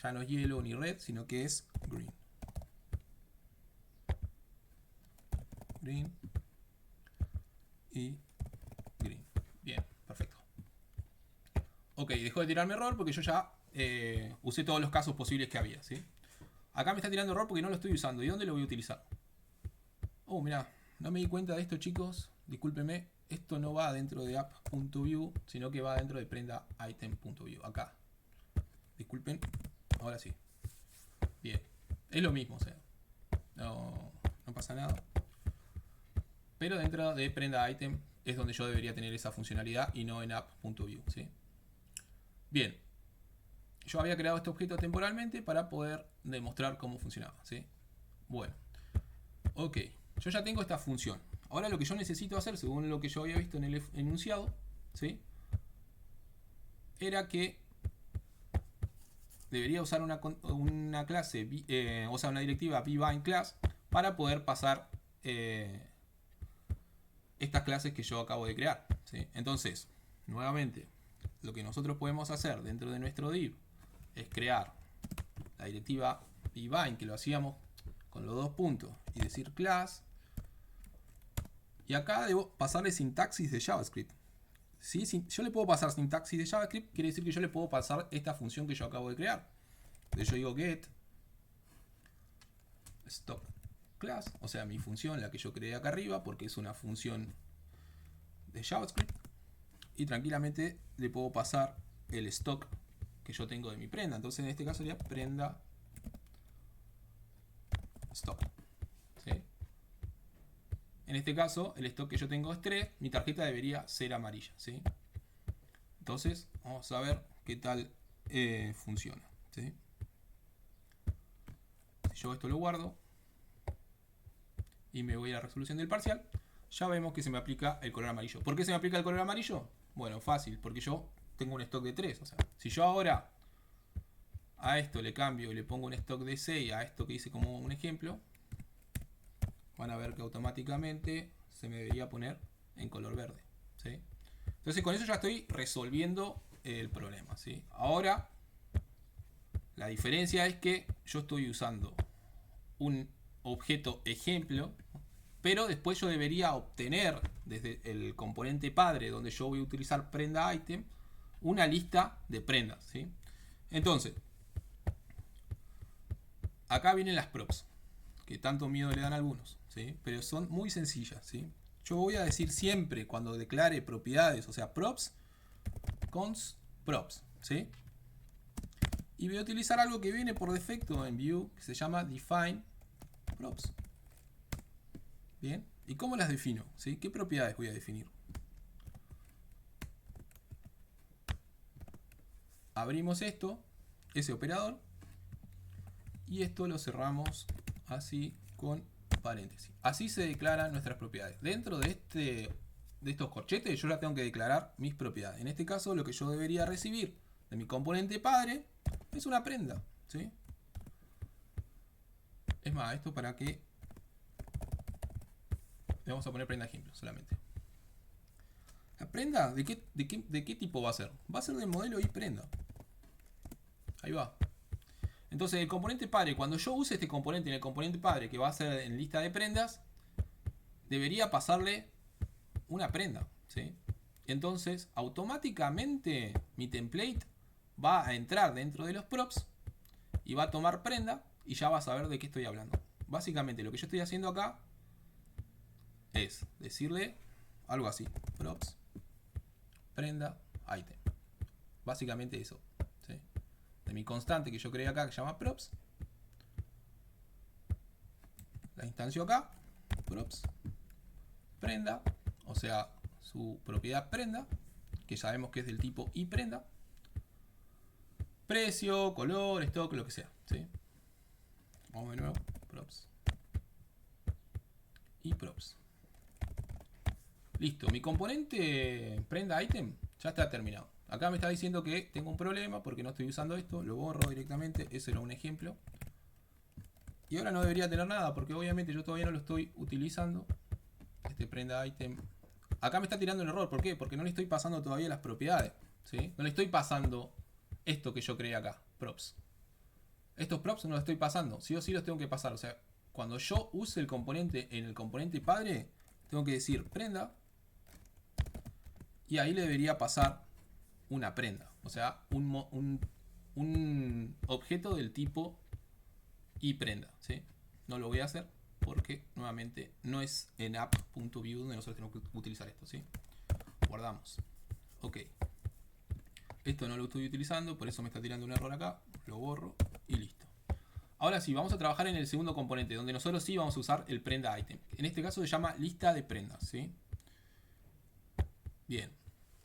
ya no es yellow ni red, sino que es green. Green y green. Bien, perfecto. Ok, dejó de tirarme error porque yo ya usé todos los casos posibles que había, ¿sí? Acá me está tirando error porque no lo estoy usando. ¿Y dónde lo voy a utilizar? Oh, mirá, no me di cuenta de esto, chicos. Discúlpenme. Esto no va dentro de app.view, sino que va dentro de prenda item.view. Acá. Disculpen. Ahora sí. Bien. Es lo mismo, o sea. No pasa nada. Pero dentro de prenda item es donde yo debería tener esa funcionalidad y no en app.view, ¿sí? Bien. Yo había creado este objeto temporalmente para poder demostrar cómo funcionaba, ¿sí? Bueno. Ok. Yo ya tengo esta función. Ahora lo que yo necesito hacer, según lo que yo había visto en el enunciado, ¿sí? Era que debería usar una clase, o sea, una directiva vBindClass para poder pasar estas clases que yo acabo de crear, ¿sí? Entonces, nuevamente, lo que nosotros podemos hacer dentro de nuestro div es crear la directiva vBind, que lo hacíamos con los dos puntos, y decir class Y acá debo pasarle sintaxis de JavaScript. ¿Sí? Si yo le puedo pasar sintaxis de JavaScript, quiere decir que yo le puedo pasar esta función que yo acabo de crear. Entonces yo digo get stock class, o sea, mi función, la que yo creé acá arriba, porque es una función de JavaScript. Y tranquilamente le puedo pasar el stock que yo tengo de mi prenda. Entonces en este caso sería prenda stock. ¿Sí? En este caso, el stock que yo tengo es 3. Mi tarjeta debería ser amarilla. ¿Sí? Entonces, vamos a ver qué tal funciona. ¿Sí? Si yo esto lo guardo y me voy a la resolución del parcial, ya vemos que se me aplica el color amarillo. ¿Por qué se me aplica el color amarillo? Bueno, fácil, porque yo tengo un stock de 3. O sea, si yo ahora a esto le cambio y le pongo un stock de 6 a esto que hice como un ejemplo, van a ver que automáticamente se me debería poner en color verde. ¿Sí? Entonces con eso ya estoy resolviendo el problema. ¿Sí? Ahora, la diferencia es que yo estoy usando un objeto ejemplo, pero después yo debería obtener desde el componente padre, donde yo voy a utilizar prenda item, una lista de prendas. ¿Sí? Entonces, acá vienen las props, que tanto miedo le dan a algunos, ¿sí? Pero son muy sencillas. ¿Sí? Yo voy a decir siempre cuando declare propiedades, o sea, props, const props. ¿Sí? Y voy a utilizar algo que viene por defecto en Vue, que se llama define props. Bien, ¿y cómo las defino? ¿Sí? ¿Qué propiedades voy a definir? Abrimos esto, ese operador, y esto lo cerramos así con paréntesis. Así se declaran nuestras propiedades. Dentro de estos corchetes yo ya tengo que declarar mis propiedades. En este caso lo que yo debería recibir de mi componente padre es una prenda. ¿Sí? Es más, esto para que le vamos a poner prenda ejemplo solamente. ¿La prenda de qué tipo va a ser? Va a ser del modelo iPrenda. Ahí va. Entonces el componente padre, cuando yo use este componente en el componente padre, que va a ser en lista de prendas, debería pasarle una prenda. ¿Sí? Entonces automáticamente mi template va a entrar dentro de los props y va a tomar prenda y ya va a saber de qué estoy hablando. Básicamente lo que yo estoy haciendo acá es decirle algo así: props, prenda, item. Básicamente eso. ¿Sí? De mi constante que yo creé acá, que se llama props, la instancio acá, props, prenda, o sea, su propiedad prenda, que sabemos que es del tipo iPrenda, precio, color, stock, lo que sea. ¿Sí? Vamos de nuevo, props y props. Listo, mi componente prenda item ya está terminado. Acá me está diciendo que tengo un problema porque no estoy usando esto. Lo borro directamente, ese era un ejemplo. Y ahora no debería tener nada porque obviamente yo todavía no lo estoy utilizando. Este prenda item. Acá me está tirando un error, ¿por qué? Porque no le estoy pasando todavía las propiedades. ¿Sí? No le estoy pasando esto que yo creé acá, props. Estos props no los estoy pasando, sí o sí los tengo que pasar. O sea, cuando yo use el componente en el componente padre, tengo que decir prenda. Y ahí le debería pasar una prenda. O sea, un objeto del tipo iPrenda. ¿Sí? No lo voy a hacer porque nuevamente no es en app.view donde nosotros tenemos que utilizar esto. ¿Sí? Guardamos. Ok. Esto no lo estoy utilizando, por eso me está tirando un error acá. Lo borro y listo. Ahora sí, vamos a trabajar en el segundo componente, donde nosotros sí vamos a usar el prenda item. En este caso se llama lista de prendas. ¿Sí? Bien.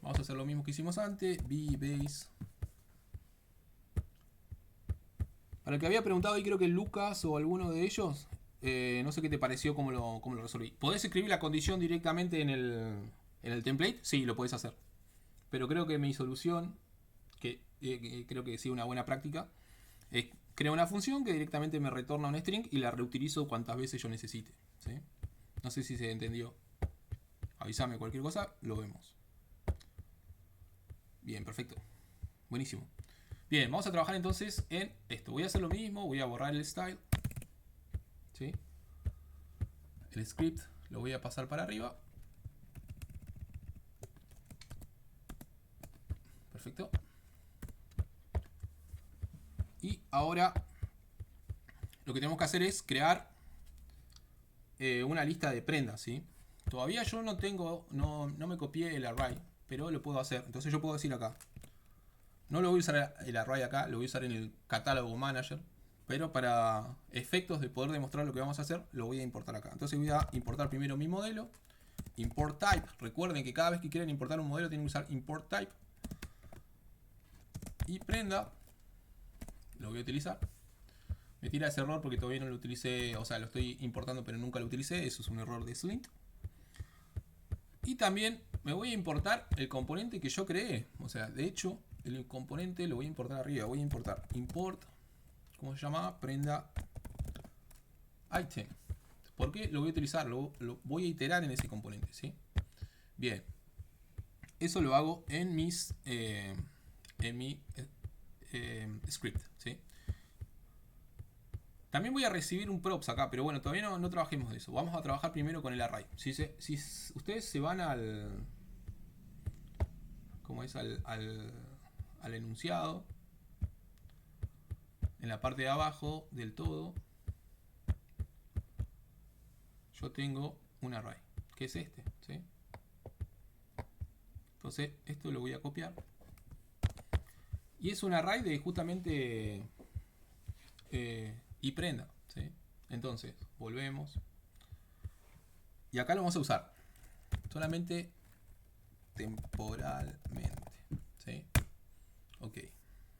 Vamos a hacer lo mismo que hicimos antes. Vbase. Para el que había preguntado ahí, creo que Lucas o alguno de ellos, no sé qué te pareció cómo lo resolví. ¿Podés escribir la condición directamente en el template? Sí, lo podés hacer. Pero creo que mi solución, que creo que sí una buena práctica, es crear una función que directamente me retorna un string y la reutilizo cuantas veces yo necesite. ¿Sí? No sé si se entendió. Avísame cualquier cosa, lo vemos. Bien, perfecto. Buenísimo. Bien, vamos a trabajar entonces en esto. Voy a hacer lo mismo, voy a borrar el style. ¿Sí? El script lo voy a pasar para arriba Perfecto. Y ahora lo que tenemos que hacer es crear una lista de prendas, ¿sí? Todavía yo no tengo, no me copié el array, pero lo puedo hacer. Entonces yo puedo decir acá, no lo voy a usar el array acá, lo voy a usar en el catálogo manager, pero para efectos de poder demostrar lo que vamos a hacer, lo voy a importar acá. Entonces voy a importar primero mi modelo, import type. Recuerden que cada vez que quieran importar un modelo tienen que usar import type. Y prenda, lo voy a utilizar. Me tira ese error porque todavía no lo utilicé, o sea, lo estoy importando pero nunca lo utilicé, eso es un error de Slint. Y también me voy a importar el componente que yo creé, o sea, de hecho, el componente lo voy a importar arriba, voy a importar import, ¿cómo se llama? Prenda item. ¿Por qué lo voy a utilizar? Lo voy a iterar en ese componente, ¿sí? Bien, eso lo hago en mi script, ¿sí? También voy a recibir un props acá, pero bueno, todavía no trabajemos de eso. Vamos a trabajar primero con el array. Si ustedes se van al... ¿Cómo es? Al enunciado. En la parte de abajo del todo. Yo tengo un array. Que es este, ¿sí? Entonces, esto lo voy a copiar. Y es un array de justamente... y prenda, ¿sí? Entonces, volvemos. Y acá lo vamos a usar solamente temporalmente, ¿sí? Ok.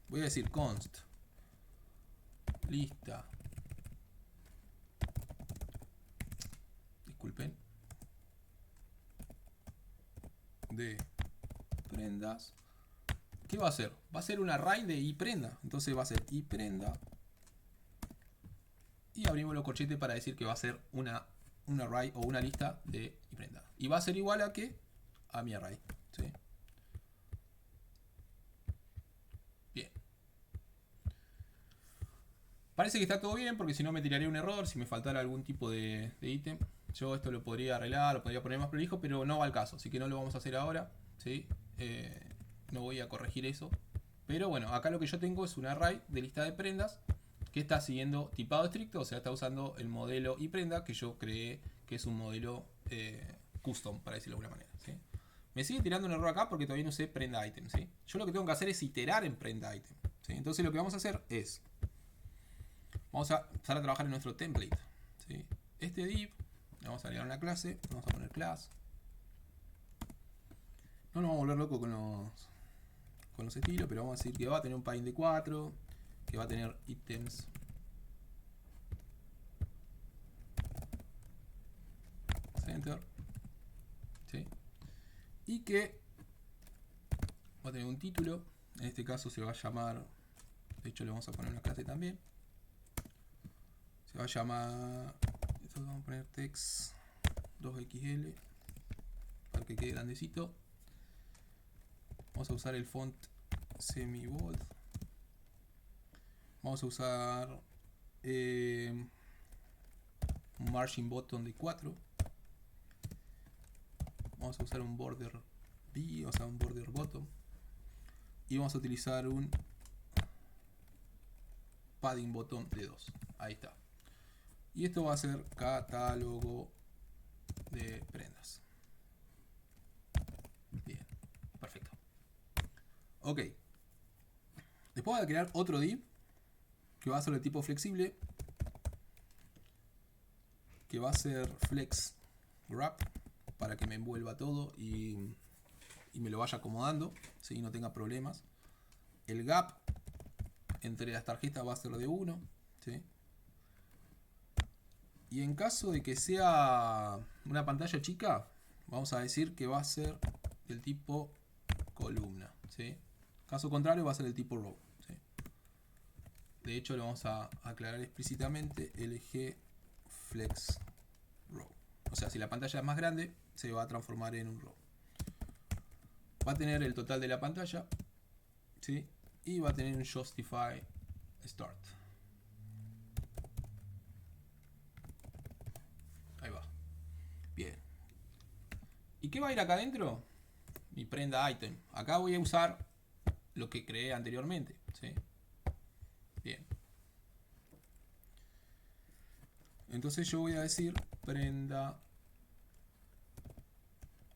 Voy a decir const lista. Disculpen. De prendas. ¿Qué va a hacer? Va a ser un array de iPrenda. Entonces va a ser iPrenda. Y abrimos los corchetes para decir que va a ser un array o una lista de iPrenda. Y va a ser igual a ¿qué? A mi array, ¿sí? Bien. Parece que está todo bien porque si no me tiraría un error si me faltara algún tipo de ítem. Yo esto lo podría arreglar, lo podría poner más prolijo, pero no va al caso. Así que no lo vamos a hacer ahora, ¿sí? No voy a corregir eso. Pero bueno, acá lo que yo tengo es un array de lista de prendas que está siguiendo tipado estricto, o sea, está usando el modelo y prenda que yo creé, que es un modelo custom, para decirlo de alguna manera, ¿sí? Me sigue tirando un error acá porque todavía no usé prenda item, ¿sí? Yo lo que tengo que hacer es iterar en prenda item, ¿sí? Entonces lo que vamos a hacer es, vamos a empezar a trabajar en nuestro template, ¿sí? Este div, le vamos a agregar una clase, vamos a poner class. No nos vamos a volver locos con los estilos, pero vamos a decir que va a tener un padding de 4, que va a tener items center, ¿sí? Y que va a tener un título, en este caso se va a llamar, de hecho le vamos a poner una clase también, se va a llamar, esto vamos a poner text 2xl para que quede grandecito. Vamos a usar el font semi-bold. Vamos a usar un margin bottom de 4. Vamos a usar un border B, o sea, un border bottom. Y vamos a utilizar un padding bottom de 2. Ahí está. Y esto va a ser catálogo de prendas. Bien, perfecto. Ok. Después voy a crear otro div que va a ser de tipo flexible, que va a ser flex wrap para que me envuelva todo y me lo vaya acomodando, ¿sí? No tenga problemas. El gap entre las tarjetas va a ser de 1, ¿sí? Y en caso de que sea una pantalla chica, vamos a decir que va a ser del tipo columna, ¿sí? Caso contrario va a ser del tipo row, ¿sí? De hecho lo vamos a aclarar explícitamente, LG flex row. O sea, si la pantalla es más grande, se va a transformar en un row. Va a tener el total de la pantalla, ¿sí? Y va a tener un justify start. Ahí va. Bien. ¿Y qué va a ir acá adentro? Mi prenda item. Acá voy a usar lo que creé anteriormente, ¿sí? Bien. Entonces yo voy a decir prenda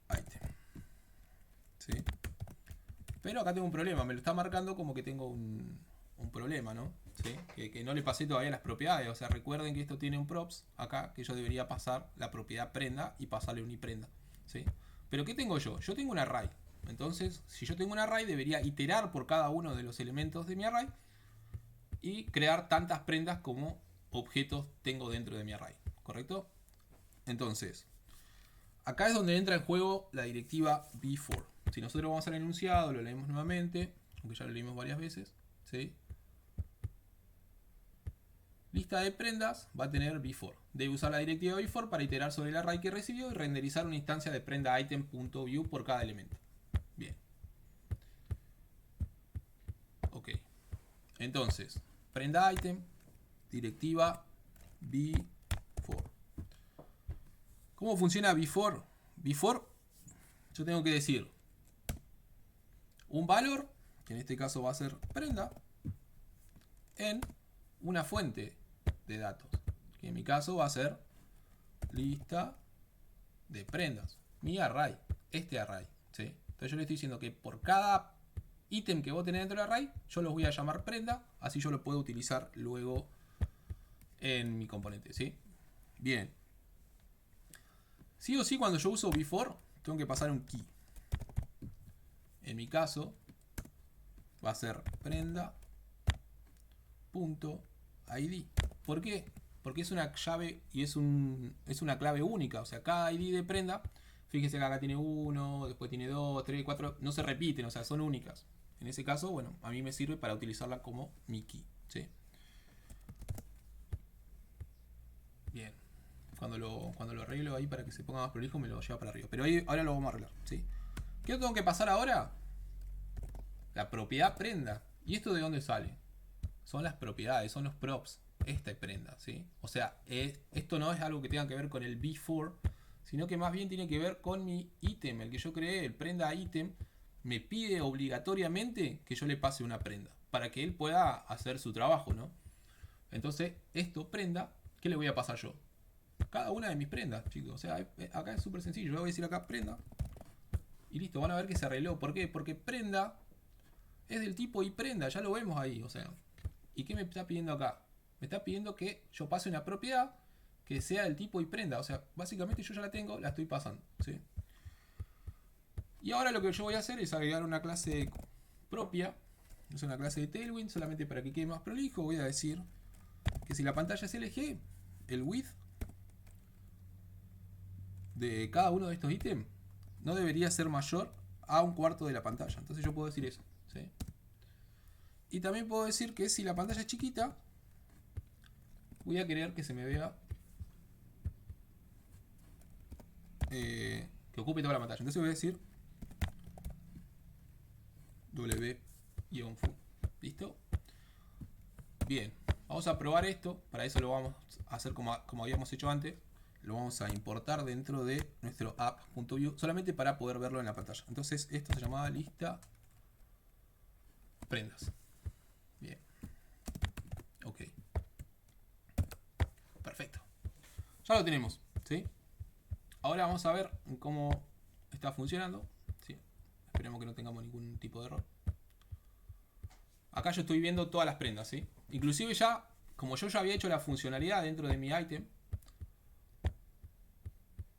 item, ¿sí? Pero acá tengo un problema, me lo está marcando como que tengo un problema, ¿no? ¿Sí? Que no le pasé todavía las propiedades. O sea, recuerden que esto tiene un props acá, que yo debería pasar la propiedad prenda y pasarle uniprenda, ¿sí? Pero ¿qué tengo yo? Yo tengo un array. Entonces, si yo tengo un array, debería iterar por cada uno de los elementos de mi array y crear tantas prendas como objetos tengo dentro de mi array, ¿correcto? Entonces, acá es donde entra en juego la directiva before. Si nosotros vamos al enunciado, lo leemos nuevamente, aunque ya lo leímos varias veces, ¿sí? Lista de prendas va a tener before. Debe usar la directiva before para iterar sobre el array que recibió y renderizar una instancia de prenda item.view por cada elemento. Bien. Ok. Entonces, prenda item, directiva before. ¿Cómo funciona before? Before, yo tengo que decir un valor, que en este caso va a ser prenda, en una fuente de datos, que en mi caso va a ser lista de prendas, mi array, este array, ¿sí? Entonces yo le estoy diciendo que por cada ítem que vos tenés dentro del array, yo los voy a llamar prenda, así yo lo puedo utilizar luego en mi componente, ¿sí? Bien. Sí o sí, cuando yo uso before, tengo que pasar un key. En mi caso, va a ser prenda.id. ¿Por qué? Porque es una llave y es una clave única. O sea, cada ID de prenda, fíjense que acá tiene 1, después tiene 2, 3, 4, no se repiten, o sea, son únicas. En ese caso, bueno, a mí me sirve para utilizarla como mi key, ¿sí? Bien. Cuando lo arreglo ahí para que se ponga más prolijo, me lo lleva para arriba. Pero ahí, ahora lo vamos a arreglar, ¿sí? ¿Qué tengo que pasar ahora? La propiedad prenda. ¿Y esto de dónde sale? Son las propiedades, son los props. Esta es prenda, ¿sí? O sea, esto no es algo que tenga que ver con el before, sino que más bien tiene que ver con mi ítem, el que yo creé, el prenda ítem, me pide obligatoriamente que yo le pase una prenda, para que él pueda hacer su trabajo, ¿no? Entonces, esto, prenda, ¿qué le voy a pasar yo? Cada una de mis prendas, chicos. O sea, acá es súper sencillo. Yo voy a decir acá prenda. Y listo, van a ver que se arregló. ¿Por qué? Porque prenda es del tipo y prenda, ya lo vemos ahí. O sea, ¿y qué me está pidiendo acá? Me está pidiendo que yo pase una propiedad que sea del tipo y prenda. O sea, básicamente yo ya la tengo, la estoy pasando, ¿sí? Y ahora lo que yo voy a hacer es agregar una clase propia. Es una clase de Tailwind, solamente para que quede más prolijo. Voy a decir que si la pantalla es LG, el width de cada uno de estos ítems no debería ser mayor a un cuarto de la pantalla. Entonces yo puedo decir eso, ¿sí? Y también puedo decir que si la pantalla es chiquita, voy a querer que se me vea que ocupe toda la pantalla. Entonces voy a decir w-full. ¿Listo? Bien, vamos a probar esto. Para eso lo vamos a hacer como habíamos hecho antes. Lo vamos a importar dentro de nuestro app.view solamente para poder verlo en la pantalla. Entonces esto se llamaba lista prendas. Bien. Ok. Perfecto. Ya lo tenemos, ¿sí? Ahora vamos a ver cómo está funcionando, ¿sí? Esperemos que no tengamos ningún tipo de error. Acá yo estoy viendo todas las prendas, ¿sí? Inclusive ya, como yo ya había hecho la funcionalidad dentro de mi item,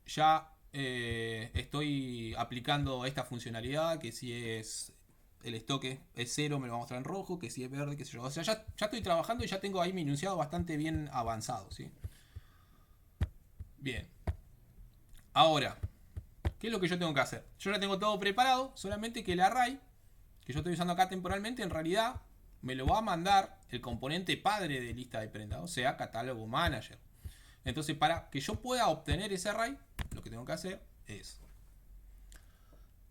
ya estoy aplicando esta funcionalidad, que si es el stock es 0 me lo va a mostrar en rojo, que si es verde, qué sé yo. O sea, ya estoy trabajando y ya tengo ahí mi enunciado bastante bien avanzado, ¿sí? Bien. Ahora, ¿qué es lo que yo tengo que hacer? Yo ya tengo todo preparado, solamente que el array, que yo estoy usando acá temporalmente, en realidad me lo va a mandar el componente padre de lista de prendas, o sea, catálogo manager. Entonces, para que yo pueda obtener ese array, lo que tengo que hacer es,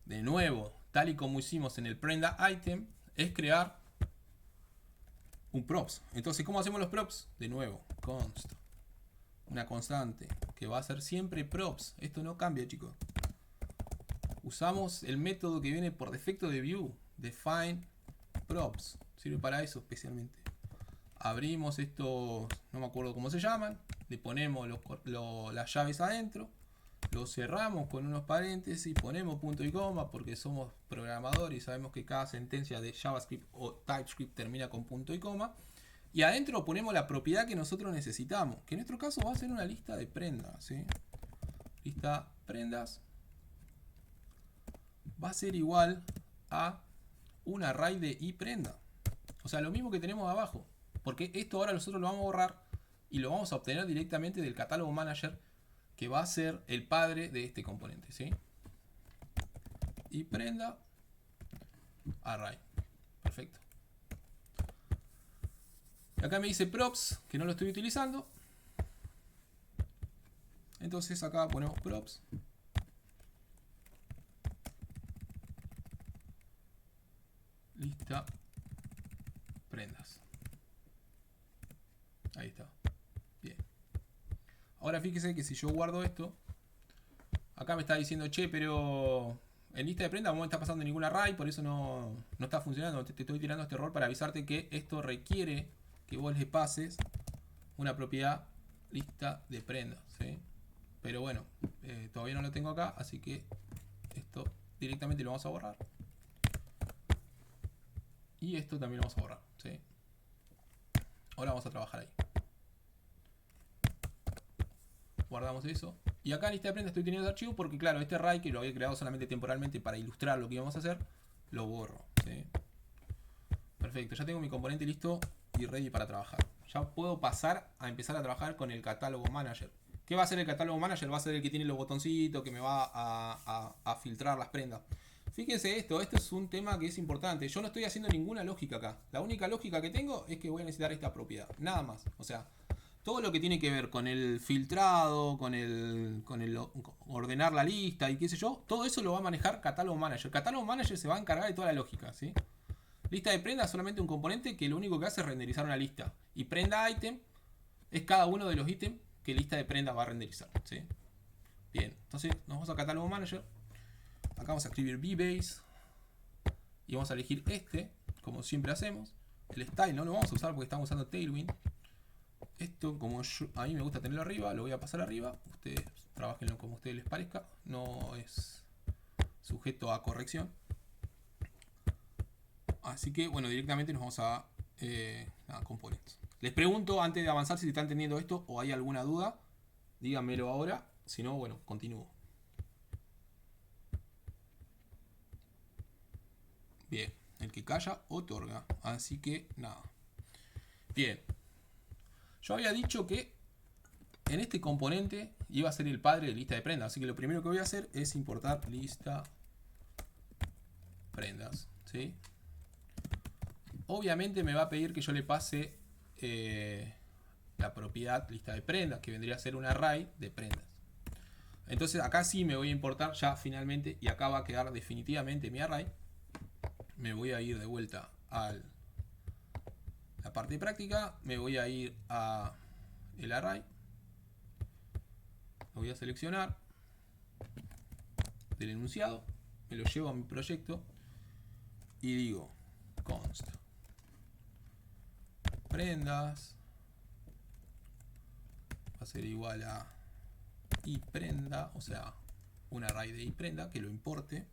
de nuevo, tal y como hicimos en el prenda item, es crear un props. Entonces, ¿cómo hacemos los props? De nuevo, const, una constante que va a ser siempre props. Esto no cambia, chicos. Usamos el método que viene por defecto de view, define props, sirve para eso especialmente. Abrimos estos, no me acuerdo cómo se llaman, le ponemos las llaves adentro, lo cerramos con unos paréntesis, ponemos punto y coma porque somos programadores y sabemos que cada sentencia de JavaScript o TypeScript termina con punto y coma. Y adentro ponemos la propiedad que nosotros necesitamos, que en nuestro caso va a ser una lista de prendas, ¿sí? Lista prendas va a ser igual a un array de iPrenda. O sea, lo mismo que tenemos abajo. Porque esto ahora nosotros lo vamos a borrar y lo vamos a obtener directamente del catálogo manager, que va a ser el padre de este componente, ¿sí? iPrenda array. Perfecto. Acá me dice props, que no lo estoy utilizando. Entonces acá ponemos props. Lista prendas. Ahí está. Bien. Ahora fíjese que si yo guardo esto, acá me está diciendo, che, pero en lista de prendas no me está pasando ningún array, por eso no está funcionando. Te estoy tirando este error para avisarte que esto requiere que vos le pases una propiedad lista de prendas, ¿sí? Pero bueno, todavía no lo tengo acá, así que esto directamente lo vamos a borrar. Y esto también lo vamos a borrar, ¿sí? Ahora vamos a trabajar ahí. Guardamos eso. Y acá en lista de prendas estoy teniendo el archivo porque, claro, este array que lo había creado solamente temporalmente para ilustrar lo que íbamos a hacer, lo borro, ¿sí? Perfecto, ya tengo mi componente listo y ready para trabajar. Ya puedo pasar a empezar a trabajar con el catálogo manager. ¿Qué va a hacer el catálogo manager? Va a ser el que tiene los botoncitos, que me va a filtrar las prendas. Fíjense esto es un tema que es importante. Yo no estoy haciendo ninguna lógica acá. La única lógica que tengo es que voy a necesitar esta propiedad. Nada más. O sea, todo lo que tiene que ver con el filtrado, con el ordenar la lista y qué sé yo, todo eso lo va a manejar Catálogo Manager. Catálogo Manager se va a encargar de toda la lógica, ¿sí? Lista de prenda es solamente un componente que lo único que hace es renderizar una lista. Y prenda item es cada uno de los ítems que lista de prenda va a renderizar, ¿sí? Bien, entonces nos vamos a Catálogo Manager. Acá vamos a escribir vbase y vamos a elegir este, como siempre hacemos. El style no lo vamos a usar porque estamos usando Tailwind. Esto, como a mí me gusta tenerlo arriba, lo voy a pasar arriba. Ustedes trabajenlo como a ustedes les parezca. No es sujeto a corrección. Así que, bueno, directamente nos vamos a components. Les pregunto antes de avanzar si están entendiendo esto o hay alguna duda. Díganmelo ahora. Si no, bueno, continúo. Bien, el que calla otorga. Así que, nada. Bien. Yo había dicho que en este componente iba a ser el padre de lista de prendas. Así que lo primero que voy a hacer es importar lista prendas, ¿sí? Obviamente me va a pedir que yo le pase la propiedad lista de prendas, que vendría a ser un array de prendas. Entonces acá sí me voy a importar ya finalmente, y acá va a quedar definitivamente mi array. Me voy a ir de vuelta a la parte práctica, me voy a ir a el array, lo voy a seleccionar del enunciado, me lo llevo a mi proyecto y digo const prendas va a ser igual a iPrenda, o sea, un array de iPrenda que lo importe,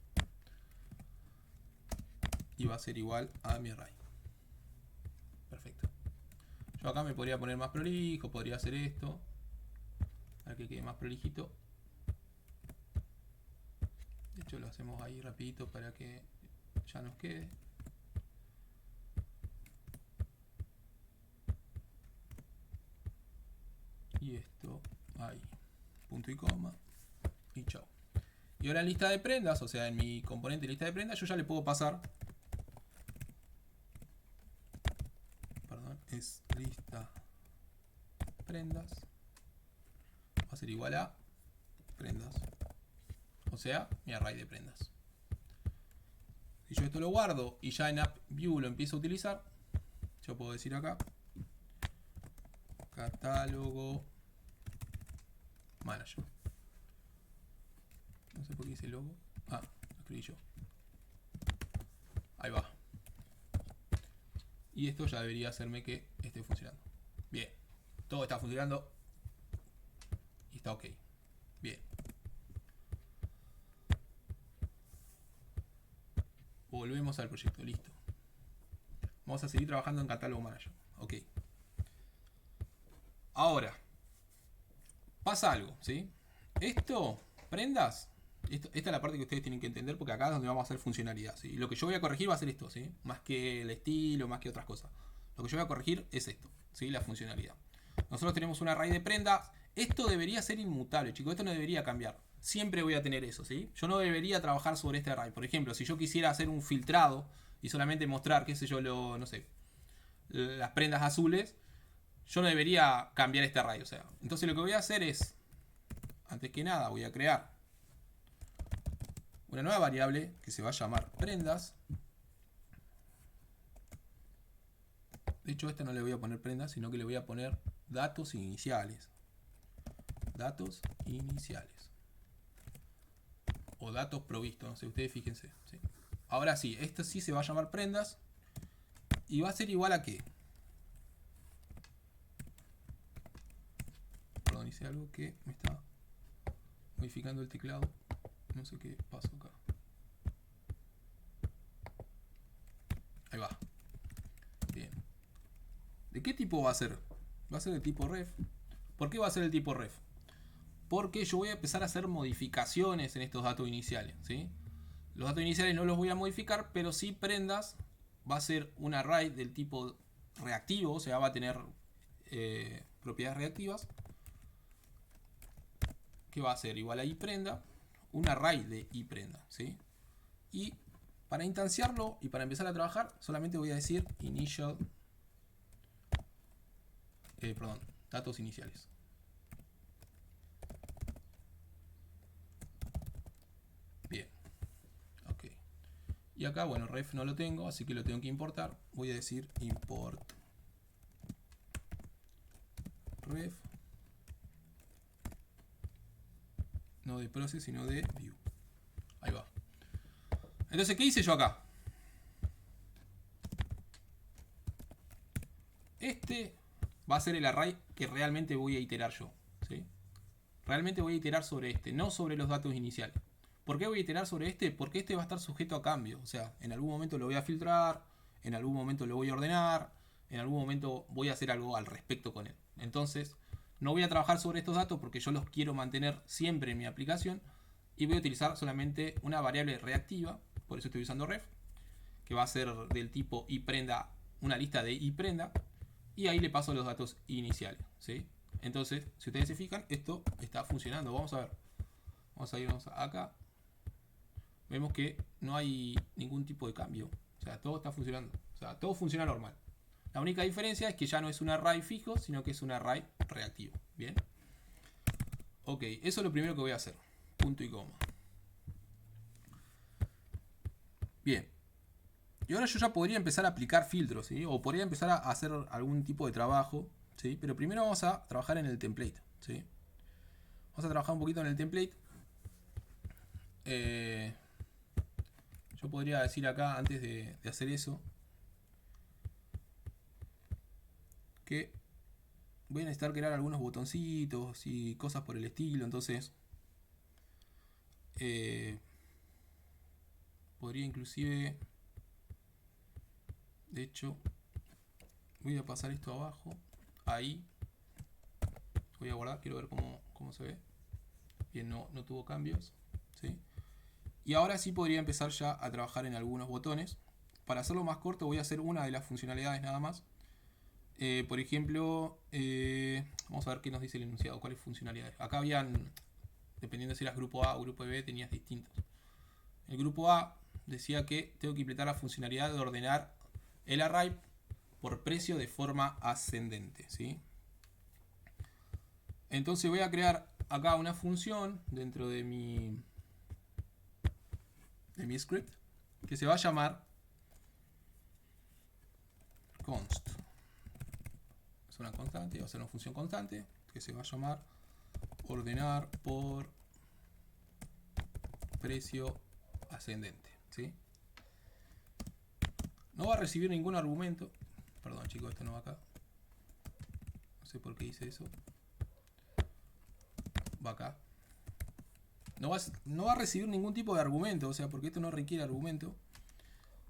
y va a ser igual a mi array. Perfecto. Yo acá me podría poner más prolijo, podría hacer esto para que quede más prolijito. De hecho lo hacemos ahí rapidito para que ya nos quede. Y esto ahí, punto y coma, y chao. Y ahora en lista de prendas, o sea en mi componente lista de prendas, yo ya le puedo pasar, perdón, es lista prendas, va a ser igual a prendas, o sea mi array de prendas. Si yo esto lo guardo y ya en AppView lo empiezo a utilizar, yo puedo decir acá catálogo manager. No sé por qué hice logo. Ah, lo escribí yo. Ahí va. Y esto ya debería hacerme que esté funcionando. Bien, todo está funcionando y está ok. Bien. Volvemos al proyecto, listo. Vamos a seguir trabajando en Catálogo Manager. Ok. Ahora, pasa algo, ¿sí? Esto, prendas, esta es la parte que ustedes tienen que entender porque acá es donde vamos a hacer funcionalidad, ¿sí? Lo que yo voy a corregir va a ser esto, ¿sí? Más que el estilo, más que otras cosas. Lo que yo voy a corregir es esto, ¿sí? La funcionalidad. Nosotros tenemos un array de prendas. Esto debería ser inmutable, chicos. Esto no debería cambiar. Siempre voy a tener eso, ¿sí? Yo no debería trabajar sobre este array. Por ejemplo, si yo quisiera hacer un filtrado y solamente mostrar, qué sé yo, no sé, las prendas azules, yo no debería cambiar este array. O sea, entonces lo que voy a hacer es, antes que nada, voy a crear una nueva variable que se va a llamar prendas. De hecho, a esta no le voy a poner prendas, sino que le voy a poner datos iniciales. Datos iniciales. O datos provistos, no sé, ustedes fíjense. ¿Sí? Ahora sí, esto sí se va a llamar prendas. Y va a ser igual a qué. Perdón, hice algo que me está modificando el teclado. No sé qué pasó acá. Ahí va. Bien. ¿De qué tipo va a ser? Va a ser de tipo ref. ¿Por qué va a ser el tipo ref? Porque yo voy a empezar a hacer modificaciones en estos datos iniciales, ¿sí? Los datos iniciales no los voy a modificar, pero sí prendas va a ser un array del tipo reactivo, o sea, va a tener propiedades reactivas, que va a ser igual a iPrenda, un array de iPrenda, ¿sí? Y para instanciarlo y para empezar a trabajar, solamente voy a decir initial, datos iniciales. Bien, ok. Y acá, bueno, ref no lo tengo, así que lo tengo que importar. Voy a decir import ref, no de process, sino de view. Ahí va. Entonces, ¿qué hice yo acá? Este va a ser el array que realmente voy a iterar yo, ¿sí? Realmente voy a iterar sobre este, no sobre los datos iniciales. ¿Por qué voy a iterar sobre este? Porque este va a estar sujeto a cambio. O sea, en algún momento lo voy a filtrar, en algún momento lo voy a ordenar, en algún momento voy a hacer algo al respecto con él. Entonces, no voy a trabajar sobre estos datos porque yo los quiero mantener siempre en mi aplicación y voy a utilizar solamente una variable reactiva, por eso estoy usando ref, que va a ser del tipo iPrenda, una lista de iPrenda, y ahí le paso los datos iniciales, ¿sí? Entonces, si ustedes se fijan, esto está funcionando. Vamos a ver. Vamos a irnos acá. Vemos que no hay ningún tipo de cambio. O sea, todo está funcionando. O sea, todo funciona normal. La única diferencia es que ya no es un array fijo, sino que es un array reactivo. Bien. Ok, eso es lo primero que voy a hacer. Punto y coma. Bien. Y ahora yo ya podría empezar a aplicar filtros, ¿sí? O podría empezar a hacer algún tipo de trabajo, ¿sí? Pero primero vamos a trabajar en el template, ¿sí? Vamos a trabajar un poquito en el template. Yo podría decir acá, antes de hacer eso, que voy a necesitar crear algunos botoncitos y cosas por el estilo. Entonces, podría inclusive, de hecho, voy a pasar esto abajo, ahí. Voy a guardar, quiero ver cómo se ve. Bien, no tuvo cambios, ¿sí? Y ahora sí podría empezar ya a trabajar en algunos botones. Para hacerlo más corto voy a hacer una de las funcionalidades nada más. Por ejemplo, vamos a ver qué nos dice el enunciado, cuáles funcionalidades. Acá habían, dependiendo si eras grupo A o grupo B, tenías distintos. El grupo A decía que tengo que implementar la funcionalidad de ordenar el array por precio de forma ascendente, ¿sí? Entonces voy a crear acá una función dentro de mi script que se va a llamar const. Es una constante, va a ser una función constante que se va a llamar ordenar por precio ascendente, ¿sí? No va a recibir ningún argumento, chicos, esto no va acá. No sé por qué hice eso. Va acá. No va a recibir ningún tipo de argumento, o sea, porque esto no requiere argumento.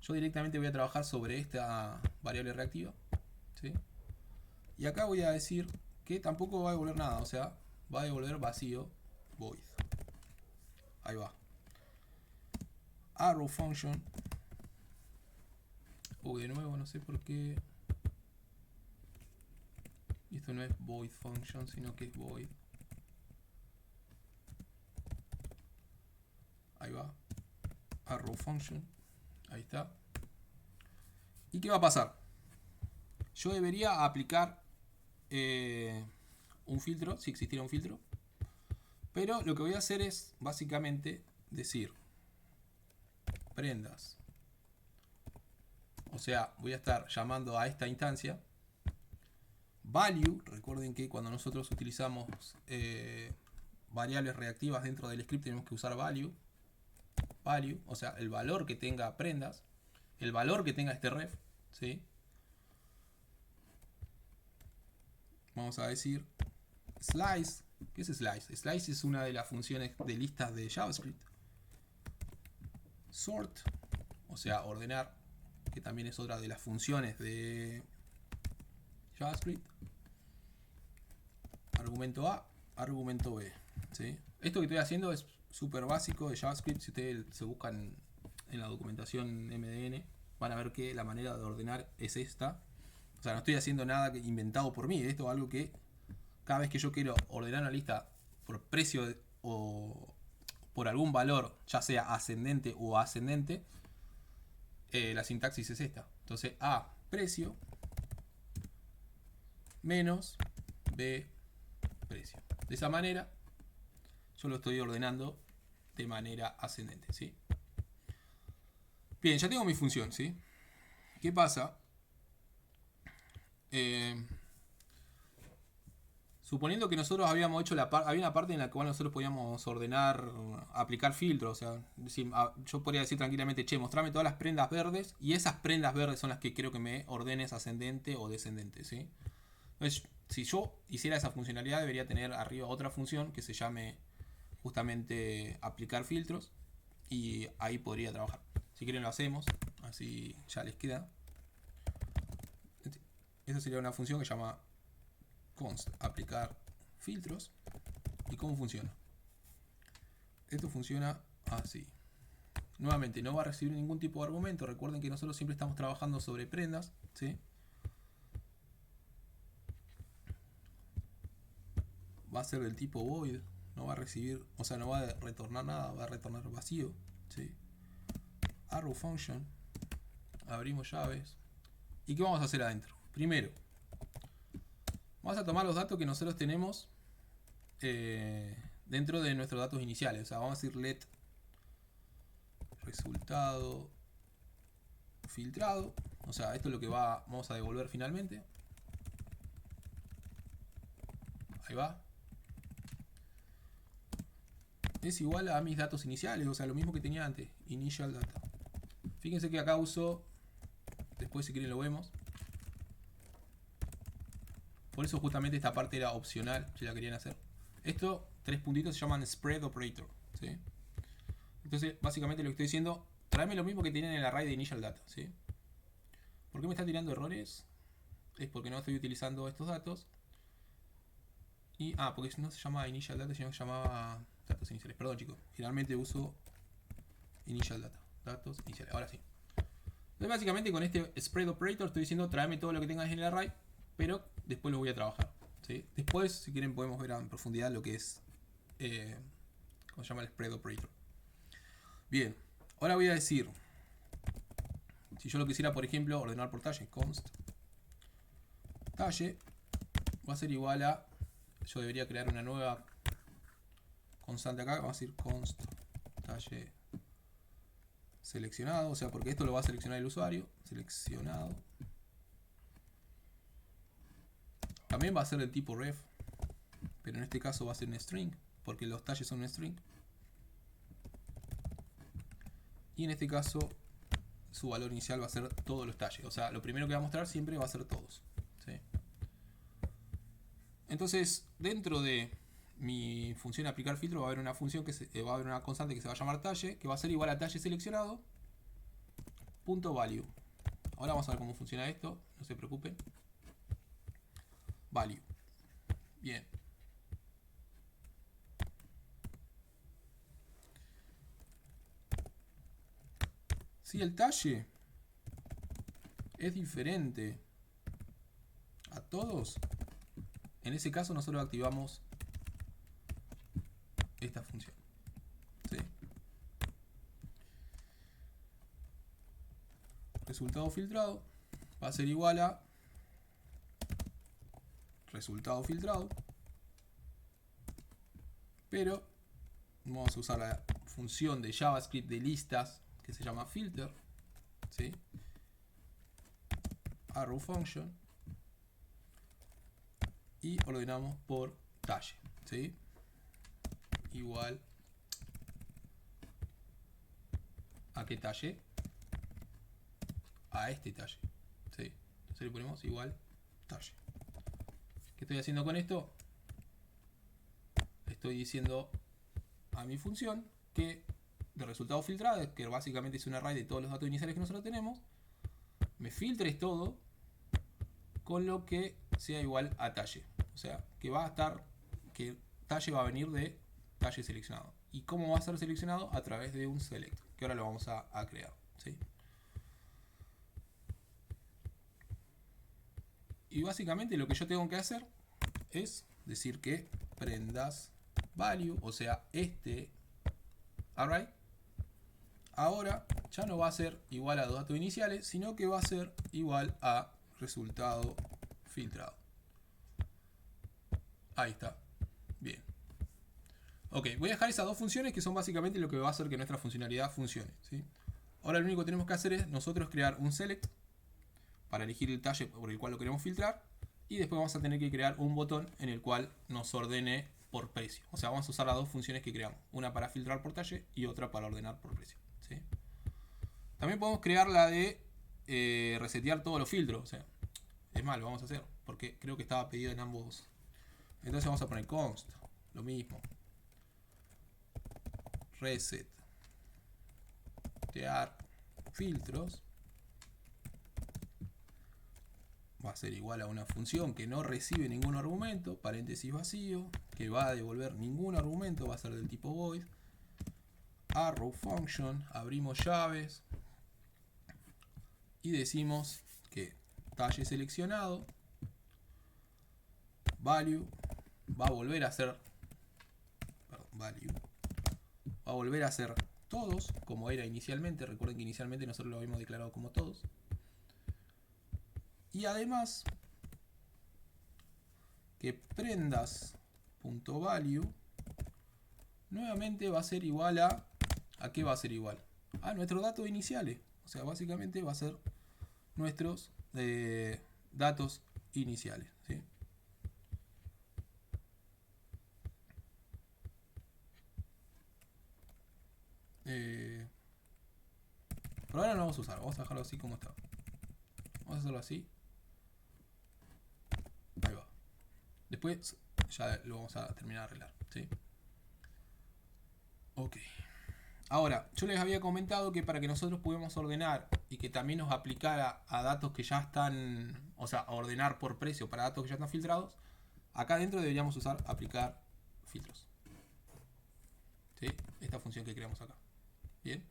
Yo directamente voy a trabajar sobre esta variable reactiva, ¿sí? Y acá voy a decir que tampoco va a devolver nada, o sea, va a devolver vacío, void. Ahí va. Arrow function. De nuevo, no sé por qué. Esto no es void function, sino que es void. Ahí va. Arrow function. Ahí está. ¿Y qué va a pasar? Yo debería aplicar un filtro, si existiera un filtro. Pero lo que voy a hacer es básicamente decir prendas. O sea, voy a estar llamando a esta instancia value. Recuerden que cuando nosotros utilizamos variables reactivas dentro del script tenemos que usar value. Value, o sea, el valor que tenga prendas, el valor que tenga este ref, ¿sí? Vamos a decir slice. ¿Qué es slice? Slice es una de las funciones de listas de JavaScript. Sort, o sea, ordenar, que también es otra de las funciones de JavaScript. Argumento A, argumento B, ¿sí? Esto que estoy haciendo es súper básico de JavaScript. Si ustedes se buscan en la documentación MDN, van a ver que la manera de ordenar es esta. O sea, no estoy haciendo nada inventado por mí. Esto es algo que cada vez que yo quiero ordenar una lista por precio o por algún valor, ya sea ascendente o ascendente, la sintaxis es esta. Entonces, A, precio, menos B, precio. De esa manera, yo lo estoy ordenando de manera ascendente, ¿sí? Bien, ya tengo mi función, ¿sí? ¿Qué pasa? Suponiendo que nosotros habíamos hecho había una parte en la cual nosotros podíamos ordenar, aplicar filtros, o sea, yo podría decir tranquilamente, che, mostrame todas las prendas verdes y esas prendas verdes son las que quiero que me ordenes ascendente o descendente, ¿sí? Entonces, si yo hiciera esa funcionalidad, debería tener arriba otra función que se llame justamente aplicar filtros y ahí podría trabajar. Si quieren lo hacemos, así ya les queda. Esa sería una función que se llama const aplicar filtros. ¿Y cómo funciona? Esto funciona así. Nuevamente, no va a recibir ningún tipo de argumento. Recuerden que nosotros siempre estamos trabajando sobre prendas, ¿sí? Va a ser del tipo void. No va a recibir, o sea, no va a retornar nada, va a retornar vacío, ¿sí? Arrow function. Abrimos llaves. ¿Y qué vamos a hacer adentro? Primero, vamos a tomar los datos que nosotros tenemos dentro de nuestros datos iniciales. O sea, vamos a decir let resultado filtrado. O sea, esto es lo que vamos a devolver finalmente. Ahí va. Es igual a mis datos iniciales, o sea, lo mismo que tenía antes. Initial data. Fíjense que acá uso, después si quieren lo vemos. Por eso justamente esta parte era opcional, si la querían hacer. Esto, 3 puntitos, se llaman spread operator, ¿sí? Entonces, básicamente lo que estoy diciendo, tráeme lo mismo que tienen en el array de initial data, ¿sí? ¿Por qué me está tirando errores? Es porque no estoy utilizando estos datos. Y, porque no se llama initial data, sino que se llamaba datos iniciales. Perdón, chicos. Finalmente uso initial data. Datos iniciales. Ahora sí. Entonces, básicamente con este spread operator estoy diciendo tráeme todo lo que tengas en el array, pero después lo voy a trabajar, ¿sí? Después, si quieren, podemos ver en profundidad lo que es ¿cómo se llama el spread operator? Bien, ahora voy a decir, si yo lo quisiera, por ejemplo, ordenar por talle, const talle va a ser igual a, yo debería crear una nueva constante acá, vamos a decir const talle seleccionado, o sea, porque esto lo va a seleccionar el usuario, seleccionado. También va a ser del tipo ref, pero en este caso va a ser un string, porque los talles son un string. Y en este caso su valor inicial va a ser todos los talles. O sea, lo primero que va a mostrar siempre va a ser todos. ¿Sí? Entonces, dentro de mi función aplicar filtro va a haber una función va a haber una constante que se va a llamar talle, que va a ser igual a talle seleccionado punto value. Ahora vamos a ver cómo funciona esto, no se preocupen. Value. Bien. Si el talle es diferente a todos, en ese caso nosotros activamos esta función. ¿Sí? Resultado filtrado va a ser igual a resultado filtrado, pero vamos a usar la función de JavaScript de listas que se llama filter, ¿sí? Arrow function, y ordenamos por talle, ¿sí? Igual a qué talle, a este talle, ¿sí? Entonces le ponemos igual talle. ¿Qué estoy haciendo con esto? Estoy diciendo a mi función que de resultado filtrado, que básicamente es un array de todos los datos iniciales que nosotros tenemos, me filtres todo con lo que sea igual a talle. O sea, que va a estar, que talle va a venir de talle seleccionado. ¿Y cómo va a ser seleccionado? A través de un select, que ahora lo vamos a crear, ¿sí? Y básicamente lo que yo tengo que hacer es decir que prendas value, o sea, este array, ahora ya no va a ser igual a los datos iniciales, sino que va a ser igual a resultado filtrado. Ahí está. Bien. Ok, voy a dejar esas dos funciones que son básicamente lo que va a hacer que nuestra funcionalidad funcione, ¿sí? Ahora lo único que tenemos que hacer es nosotros crear un select para elegir el talle por el cual lo queremos filtrar, y después vamos a tener que crear un botón en el cual nos ordene por precio. O sea, vamos a usar las dos funciones que creamos, una para filtrar por talle y otra para ordenar por precio, ¿sí? También podemos crear la de resetear todos los filtros. O sea, es más, lo vamos a hacer porque creo que estaba pedido en ambos. Entonces vamos a poner const, lo mismo, reset tear filtros, va a ser igual a una función que no recibe ningún argumento, paréntesis vacío, que va a devolver ningún argumento, va a ser del tipo void. Arrow function, abrimos llaves y decimos que talle seleccionado value va a volver a ser todos como era inicialmente. Recuerden que inicialmente nosotros lo habíamos declarado como todos, y además que prendas.value nuevamente va a ser igual a qué va a ser igual a nuestros datos iniciales. O sea, básicamente va a ser nuestros datos iniciales, ¿sí? Por ahora no vamos a usar, vamos a dejarlo así como está. Vamos a hacerlo así. Ahí va. Después ya lo vamos a terminar de arreglar, ¿sí? Ok. Ahora, yo les había comentado que para que nosotros pudiéramos ordenar y que también nos aplicara a datos que ya están, o sea, a ordenar por precio para datos que ya están filtrados, acá adentro deberíamos usar aplicar filtros, ¿sí? Esta función que creamos acá. Bien.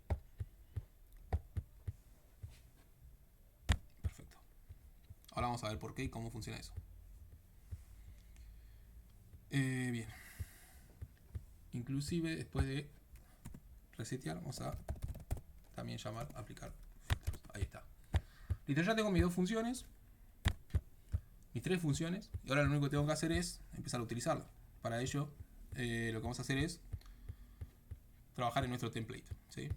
Perfecto. Ahora vamos a ver por qué y cómo funciona eso. Bien. Inclusive después de resetear vamos a también llamar aplicar filtros. Ahí está. Listo, ya tengo mis dos funciones, mis tres funciones, y ahora lo único que tengo que hacer es empezar a utilizarlas. Para ello lo que vamos a hacer es trabajar en nuestro template, ¿sí?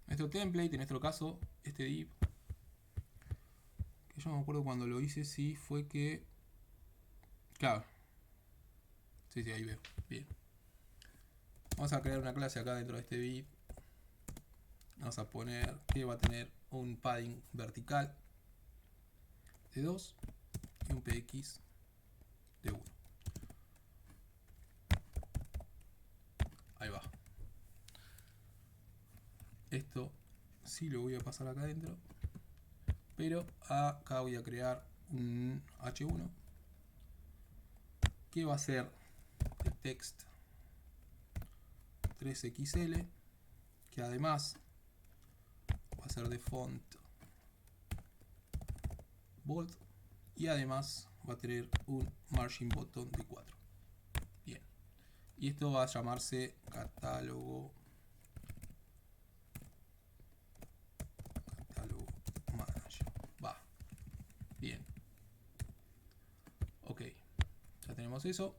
Nuestro template, en nuestro caso, este div, que yo no me acuerdo cuando lo hice, si fue que... Claro. Sí, ahí veo. Bien. Vamos a crear una clase acá dentro de este div vamos a poner que va a tener un padding vertical de 2 y un px de 1. Ahí va. Esto sí lo voy a pasar acá adentro, pero acá voy a crear un h1 que va a ser de text 3xl, que además va a ser de font bold y además va a tener un margin button de 4. Bien, y esto va a llamarse catálogo manager. Va, bien, ok, ya tenemos eso.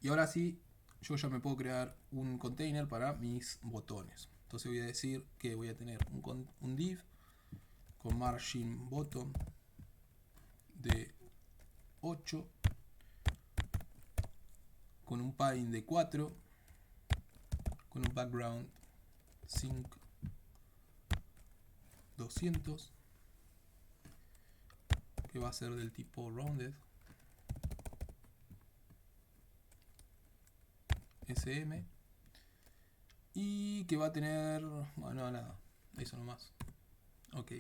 Y ahora sí, yo ya me puedo crear un container para mis botones. Entonces voy a decir que voy a tener un div con margin button de 8, con un padding de 4, con un background sync 200, que va a ser del tipo rounded, SM, y que va a tener, bueno, nada, eso nomás. Ok.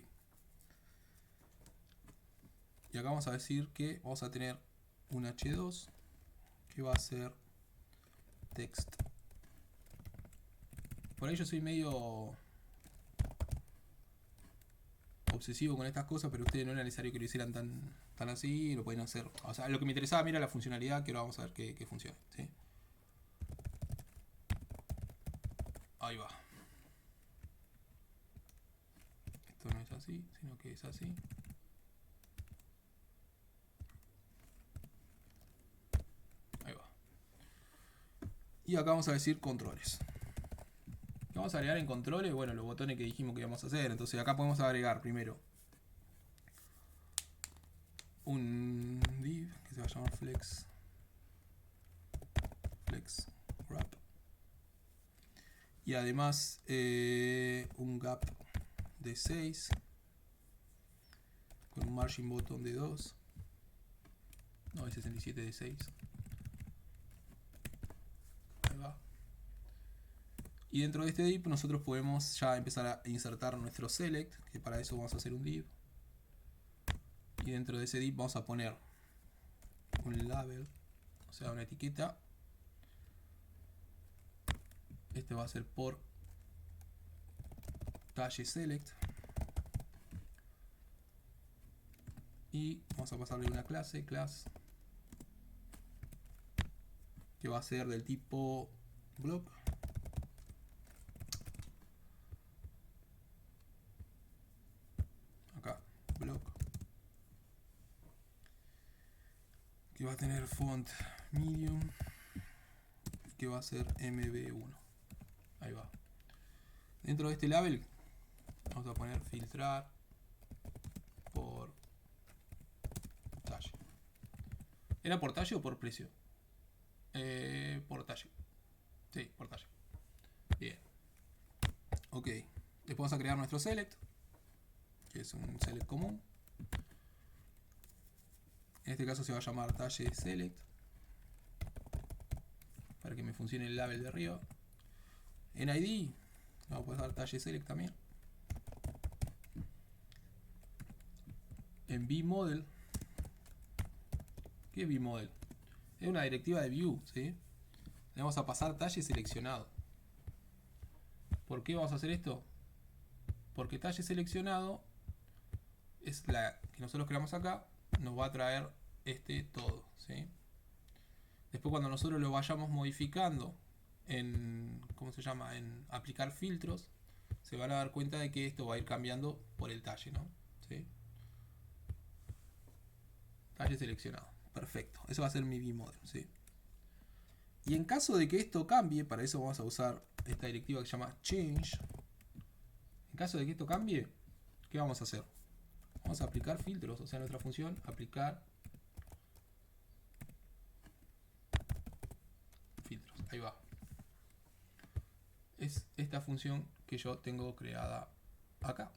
Y acá vamos a decir que vamos a tener un h2 que va a ser text. Por ahí yo soy medio obsesivo con estas cosas, pero ustedes no era necesario que lo hicieran tan así, lo pueden hacer. O sea, lo que me interesaba mira la funcionalidad, que ahora vamos a ver que funcione, ¿sí? Ahí va. Esto no es así, sino que es así. Ahí va. Y acá vamos a decir controles. ¿Qué vamos a agregar en controles? Bueno, los botones que dijimos que íbamos a hacer. Entonces acá podemos agregar primero un div que se va a llamar flex wrap, y además un gap de 6 con un margin button de 2, no, es 67 de 6. Ahí va. Y dentro de este div nosotros podemos ya empezar a insertar nuestro select, que para eso vamos a hacer un div, y dentro de ese div vamos a poner un label, o sea, una etiqueta. Este va a ser por talle select, y vamos a pasarle una clase, class, que va a ser del tipo block, acá, block, que va a tener font medium, que va a ser mb1. Ahí va. Dentro de este label vamos a poner filtrar por talle. ¿Era por talle o por precio? Por talle. Sí, por talle. Bien. Ok. Después vamos a crear nuestro select, que es un select común. En este caso se va a llamar talle select, para que me funcione el label de arriba. En ID vamos a pasar talle select también. En vModel, ¿qué es vModel? Es una directiva de view, ¿sí? Le vamos a pasar talle seleccionado. ¿Por qué vamos a hacer esto? Porque talle seleccionado es la que nosotros creamos acá, nos va a traer este todo, ¿sí? Después cuando nosotros lo vayamos modificando en, ¿cómo se llama? En aplicar filtros, se van a dar cuenta de que esto va a ir cambiando por el talle, ¿no? ¿Sí? Talle seleccionado. Perfecto. Eso va a ser mi vModel, ¿sí? Y en caso de que esto cambie, para eso vamos a usar esta directiva que se llama change. En caso de que esto cambie, ¿qué vamos a hacer? Vamos a aplicar filtros, o sea, nuestra función aplicar filtros. Ahí va. Es esta función que yo tengo creada acá.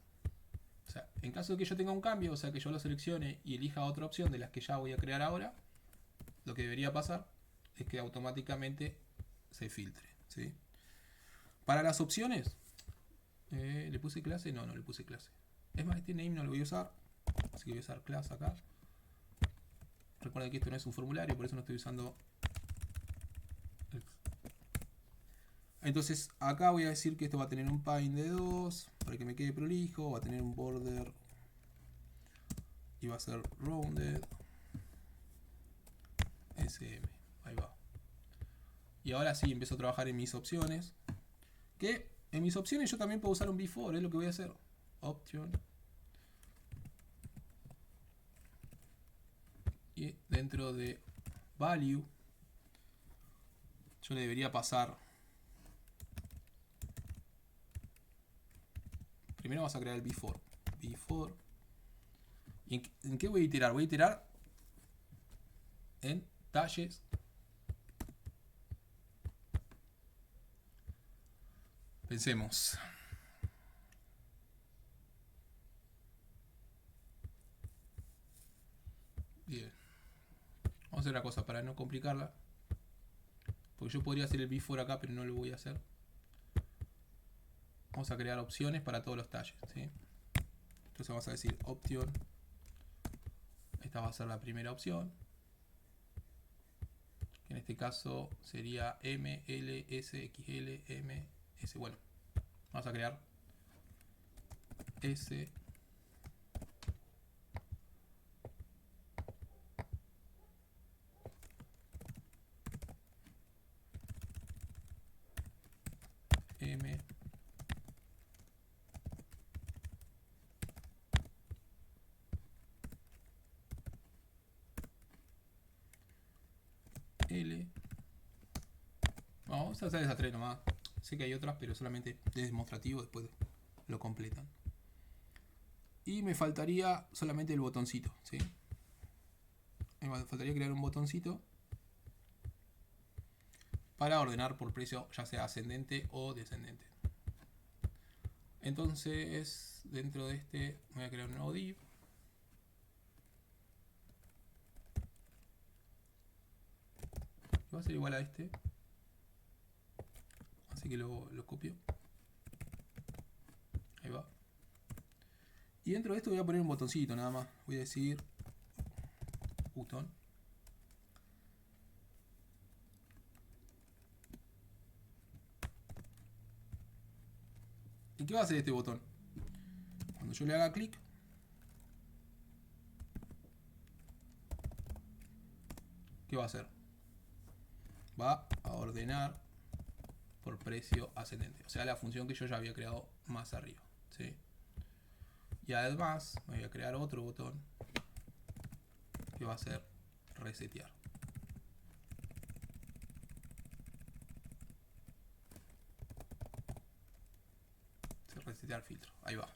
O sea, en caso de que yo tenga un cambio, o sea que yo lo seleccione y elija otra opción de las que ya voy a crear ahora, lo que debería pasar es que automáticamente se filtre, ¿sí? Para las opciones, ¿le puse clase? No, no le puse clase. Es más, este name no lo voy a usar, así que voy a usar class acá. Recuerden que esto no es un formulario, por eso no estoy usando. Entonces acá voy a decir que esto va a tener un padding de 2 para que me quede prolijo, va a tener un border y va a ser rounded SM. Ahí va. Y ahora sí empiezo a trabajar en mis opciones. Que en mis opciones yo también puedo usar un before, es lo que voy a hacer. Option. Y dentro de value yo le debería pasar. Primero vamos a crear el before. Before. ¿Y en qué voy a iterar? Voy a iterar en talles. Pensemos. Bien. Vamos a hacer una cosa para no complicarla. Porque yo podría hacer el before acá, pero no lo voy a hacer. Vamos a crear opciones para todos los talles, ¿sí? Entonces vamos a decir option. Esta va a ser la primera opción. En este caso sería M, L, S, XL, M, S. Bueno, vamos a crear S. M. L. Vamos a hacer esas tres nomás. Sé que hay otras, pero solamente de demostrativo, después lo completan. Y me faltaría solamente el botoncito, ¿sí? Me faltaría crear un botoncito para ordenar por precio, ya sea ascendente o descendente. Entonces, dentro de este voy a crear un nuevo div. Va a ser igual a este. Así que lo copio. Ahí va. Y dentro de esto voy a poner un botoncito nada más. Voy a decir botón. ¿Y qué va a hacer este botón? Cuando yo le haga clic, ¿qué va a hacer? Va a ordenar por precio ascendente. O sea, la función que yo ya había creado más arriba, ¿sí? Y además me voy a crear otro botón que va a ser resetear. Resetear filtro. Ahí va.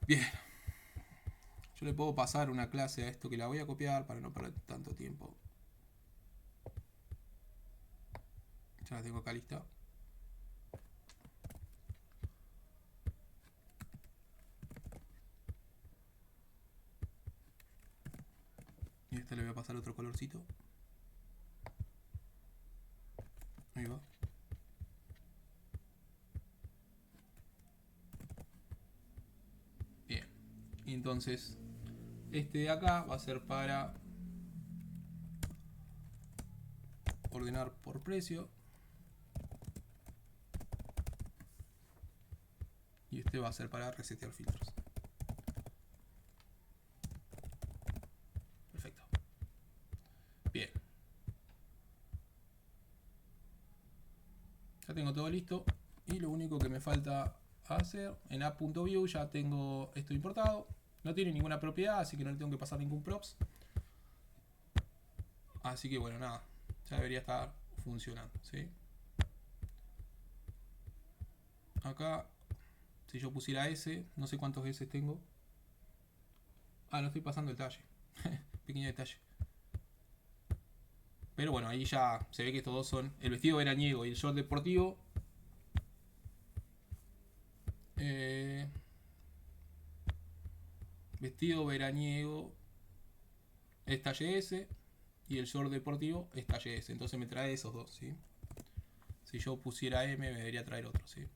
Bien. Yo le puedo pasar una clase a esto que la voy a copiar para no perder tanto tiempo. Ya la tengo acá lista. Y a esta le voy a pasar otro colorcito. Ahí va. Bien. Y entonces, este de acá va a ser para ordenar por precio. Y este va a ser para resetear filtros. Perfecto. Bien. Ya tengo todo listo. Y lo único que me falta hacer en app.view, ya tengo esto importado. No tiene ninguna propiedad, así que no le tengo que pasar ningún props. Así que bueno, nada. Ya debería estar funcionando, ¿sí? Acá, si yo pusiera S, no sé cuántos S tengo. Ah, no estoy pasando el talle. Pequeño detalle. Pero bueno, ahí ya se ve que estos dos son el vestido veraniego y el short deportivo. Eh, vestido veraniego es talle S y el short deportivo es talle S. Entonces me trae esos dos, ¿sí? Si yo pusiera M me debería traer otro, ¿sí?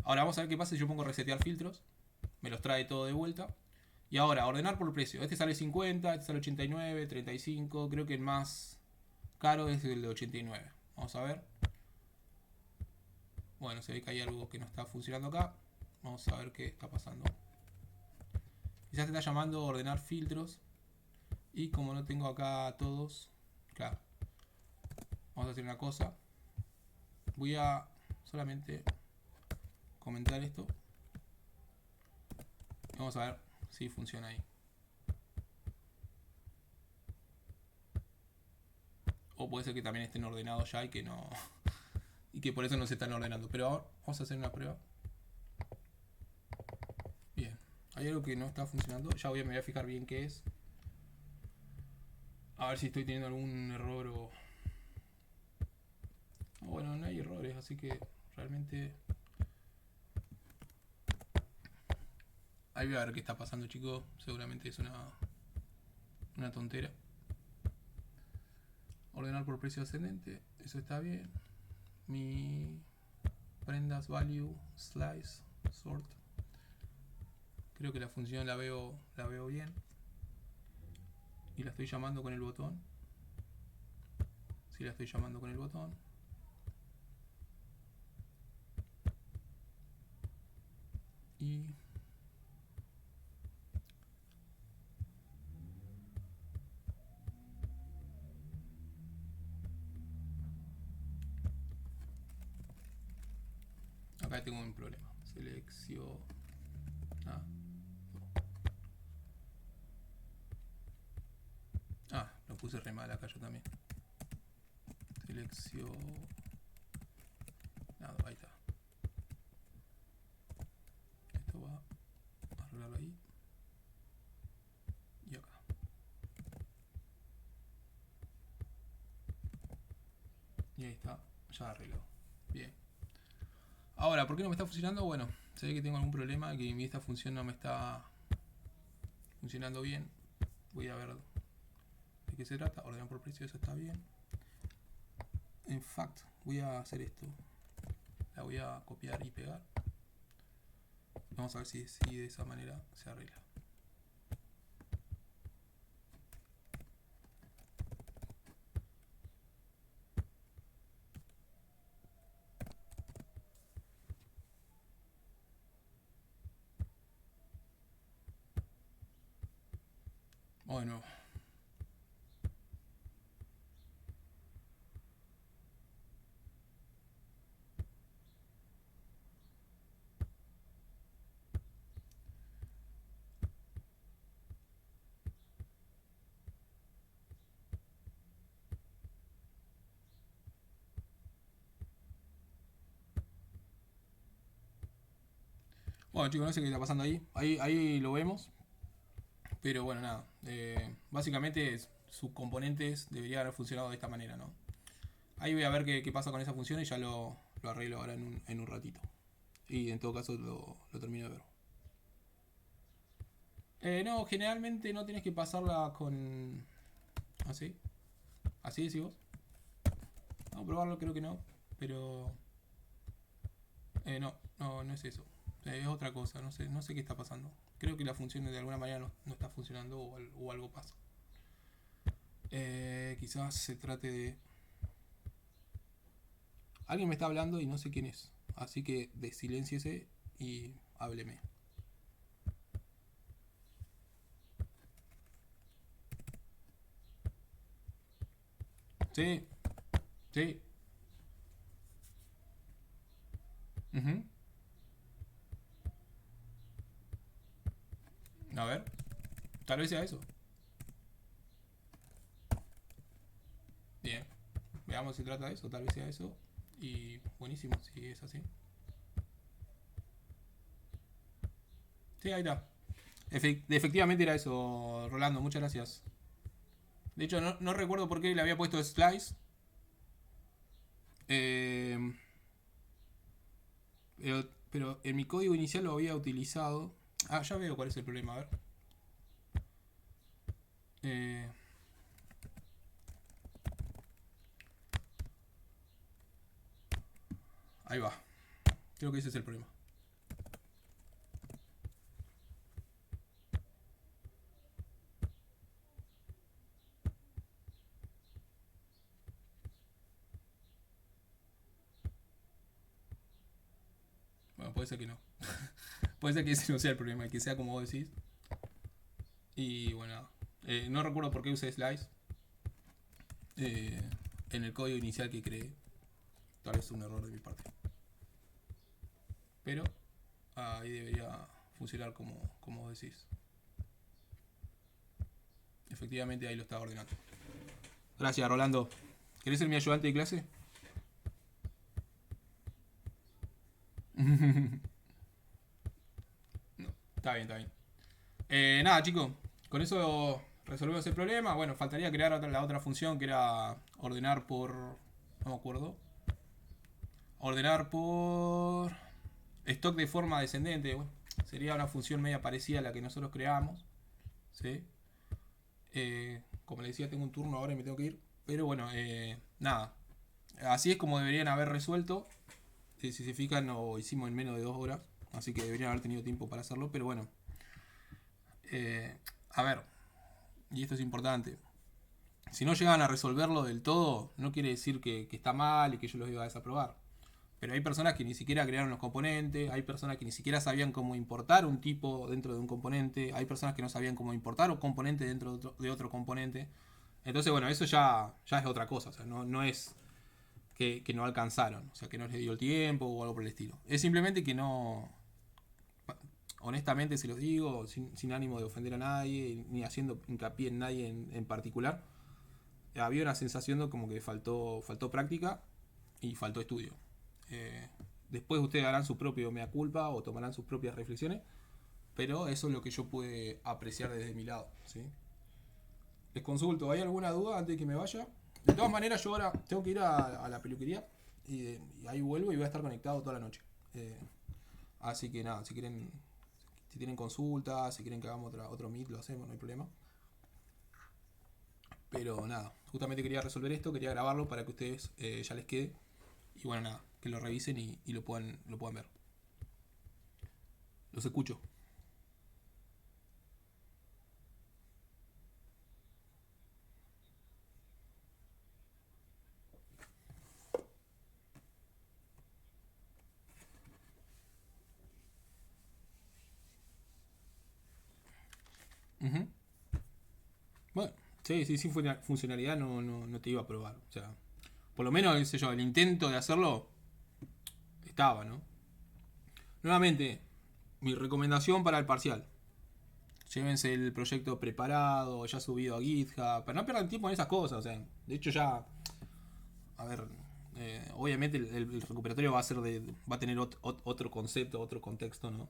Ahora vamos a ver qué pasa si yo pongo resetear filtros. Me los trae todo de vuelta. Y ahora, ordenar por precio. Este sale 50, este sale 89, 35. Creo que el más caro es el de 89. Vamos a ver. Bueno, se ve que hay algo que no está funcionando acá. Vamos a ver qué está pasando. Quizás te está llamando ordenar filtros. Y como no tengo acá todos, claro. Vamos a hacer una cosa. Voy a solamente comentar esto. Vamos a ver si funciona ahí. O puede ser que también estén ordenados ya y que no. Y que por eso no se están ordenando. Pero ahora vamos a hacer una prueba. Bien. Hay algo que no está funcionando. Ya me voy a fijar bien qué es. A ver si estoy teniendo algún error o. Bueno, no hay errores, así que realmente. Ahí voy a ver qué está pasando, chicos. Seguramente es una tontera. Ordenar por precio ascendente. Eso está bien. Mi prendas value slice sort. Creo que la función la veo bien. Y la estoy llamando con el botón. Sí, la estoy llamando con el botón. Y acá tengo un problema. Selección. Lo puse re mal acá yo también. Selección. Ahí está. Esto va a arreglarlo ahí. Y acá. Y ahí está. Ya arreglado. Bien. Ahora, ¿por qué no me está funcionando? Bueno, se ve que tengo algún problema, que esta función no me está funcionando bien. Voy a ver de qué se trata. Ordenar por precio, eso está bien. En fact, voy a hacer esto. La voy a copiar y pegar. Vamos a ver si de esa manera se arregla. Bueno. Bueno, chicos, no sé qué está pasando ahí. Ahí lo vemos. Pero bueno, nada. Básicamente sus componentes deberían haber funcionado de esta manera, ¿no? Ahí voy a ver qué pasa con esa función y ya lo arreglo ahora en un ratito. Y en todo caso lo termino de ver. No, generalmente no tienes que pasarla con. ¿Así? ¿Así decís vos? Vamos a probarlo, creo que no. Pero. No es eso. Es otra cosa, no sé qué está pasando. Creo que la función de alguna manera no está funcionando o algo pasa. Quizás se trate de. Alguien me está hablando y no sé quién es. Así que desilénciese y hábleme. Sí, sí. Ujú. A ver, tal vez sea eso. Bien, veamos si trata de eso, tal vez sea eso. Y buenísimo, si es así. Sí, ahí está. Efectivamente era eso, Rolando, muchas gracias. De hecho, no recuerdo por qué le había puesto slice. Eh, Pero en mi código inicial lo había utilizado. Ah, ya veo cuál es el problema, a ver. Eh, Ahí va. Creo que ese es el problema. Bueno, puede ser que no. Puede ser que ese no sea el problema, que sea como vos decís. Y bueno, no recuerdo por qué usé slice eh, en el código inicial que creé. Tal vez un error de mi parte. Pero ahí debería funcionar como vos decís. Efectivamente ahí lo estaba ordenando. Gracias, Rolando. ¿Querés ser mi ayudante de clase? No, está bien, está bien. Nada, chicos. Con eso resolvemos el problema. Bueno, faltaría crear la otra función que era ordenar por... No me acuerdo. Ordenar por... Stock de forma descendente. Bueno, sería una función media parecida a la que nosotros creamos. ¿Sí? Como les decía, tengo un turno ahora y me tengo que ir. Pero bueno, nada. Así es como deberían haber resuelto. Si se fijan, lo hicimos en menos de 2 horas. Así que deberían haber tenido tiempo para hacerlo. Pero bueno. A ver. Y esto es importante. Si no llegan a resolverlo del todo, no quiere decir que está mal y que yo los iba a desaprobar. Pero hay personas que ni siquiera crearon los componentes, hay personas que ni siquiera sabían cómo importar un tipo dentro de un componente, hay personas que no sabían cómo importar un componente dentro de otro componente. Entonces, bueno, eso ya es otra cosa. O sea, no es que no alcanzaron, o sea, que no les dio el tiempo o algo por el estilo. Es simplemente que no... Honestamente se los digo, sin ánimo de ofender a nadie, ni haciendo hincapié en nadie en particular. Había una sensación de como que faltó práctica y faltó estudio. Después ustedes harán su propio mea culpa o tomarán sus propias reflexiones, pero eso es lo que yo pude apreciar desde mi lado, ¿sí? Les consulto, ¿hay alguna duda antes de que me vaya? De todas maneras, yo ahora tengo que ir a la peluquería y ahí vuelvo y voy a estar conectado toda la noche. Así que nada, si tienen consultas, si quieren que hagamos otro meet, lo hacemos, no hay problema. Pero nada, justamente quería resolver esto, quería grabarlo para que ustedes ya les quede. Y bueno, nada, que lo revisen y lo puedan ver. Los escucho. Ujú. Bueno, sí, sin funcionalidad no te iba a probar. O sea, por lo menos, qué sé yo, el intento de hacerlo estaba, ¿no? Nuevamente, mi recomendación para el parcial. Llévense el proyecto preparado, ya subido a GitHub, para no pierdan tiempo en esas cosas. O sea, de hecho ya, a ver, obviamente el recuperatorio va a tener otro concepto, otro contexto, ¿no?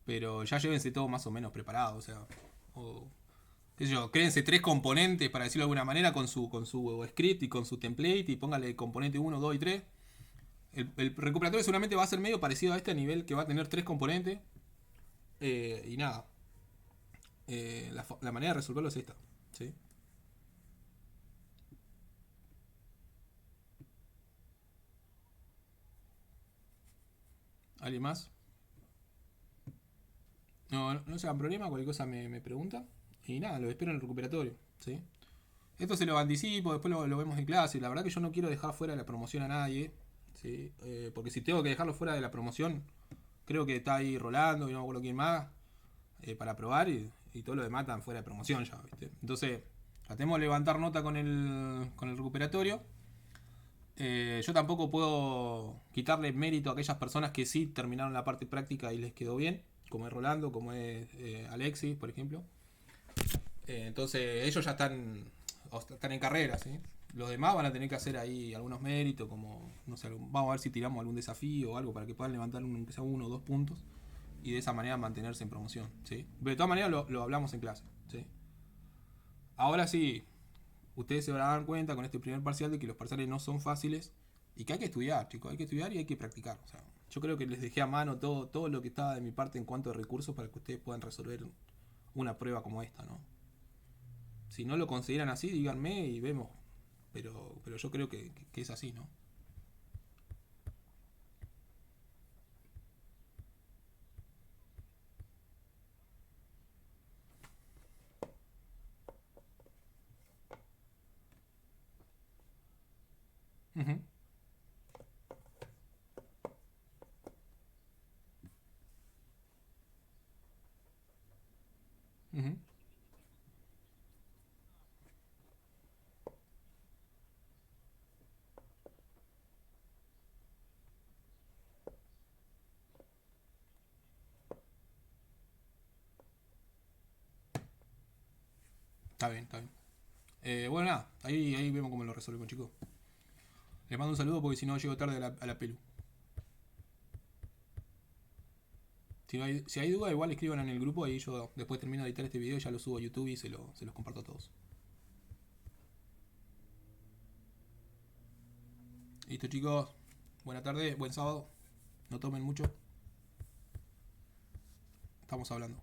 Pero ya llévense todo más o menos preparado, o sea, o, qué sé yo, créense 3 componentes, para decirlo de alguna manera, con su script y con su template, y póngale componente 1, 2 y 3. El recuperatorio seguramente va a ser medio parecido a este, a nivel que va a tener 3 componentes. Y nada, la manera de resolverlo es esta, ¿sí? ¿Alguien más? No se hagan problema, cualquier cosa me pregunta. Y nada, lo espero en el recuperatorio, ¿sí? Esto se lo anticipo, después lo vemos en clase. La verdad que yo no quiero dejar fuera de la promoción a nadie, ¿sí? Porque si tengo que dejarlo fuera de la promoción, creo que está ahí Rolando y no me acuerdo quién más, para probar y todo lo demás están fuera de promoción ya, ¿viste? Entonces, tratemos de levantar nota con el recuperatorio. Yo tampoco puedo quitarle mérito a aquellas personas que sí terminaron la parte práctica y les quedó bien, como es Rolando, como es Alexis, por ejemplo. Entonces, ellos ya están en carrera, ¿sí? Los demás van a tener que hacer ahí algunos méritos, como, no sé, vamos a ver si tiramos algún desafío o algo para que puedan levantar aunque sea 1 o 2 puntos y de esa manera mantenerse en promoción, ¿sí? Pero de todas maneras lo hablamos en clase, ¿sí? Ahora sí, ustedes se van a dar cuenta con este primer parcial de que los parciales no son fáciles y que hay que estudiar, chicos, hay que estudiar y hay que practicar. O sea, Yo creo que les dejé a mano todo lo que estaba de mi parte en cuanto a recursos para que ustedes puedan resolver una prueba como esta, ¿no? Si no lo consideran así, díganme y vemos. Pero yo creo que es así, ¿no? Ujú, ujú. Está bien, está bien. Bueno, nada, ahí vemos cómo lo resolvemos, chicos. Les mando un saludo porque si no llego tarde a la pelu. Si hay duda, igual escriban en el grupo y yo después termino de editar este video y ya lo subo a YouTube y se los comparto a todos. Listo, chicos. Buena tarde, buen sábado. No tomen mucho. Estamos hablando.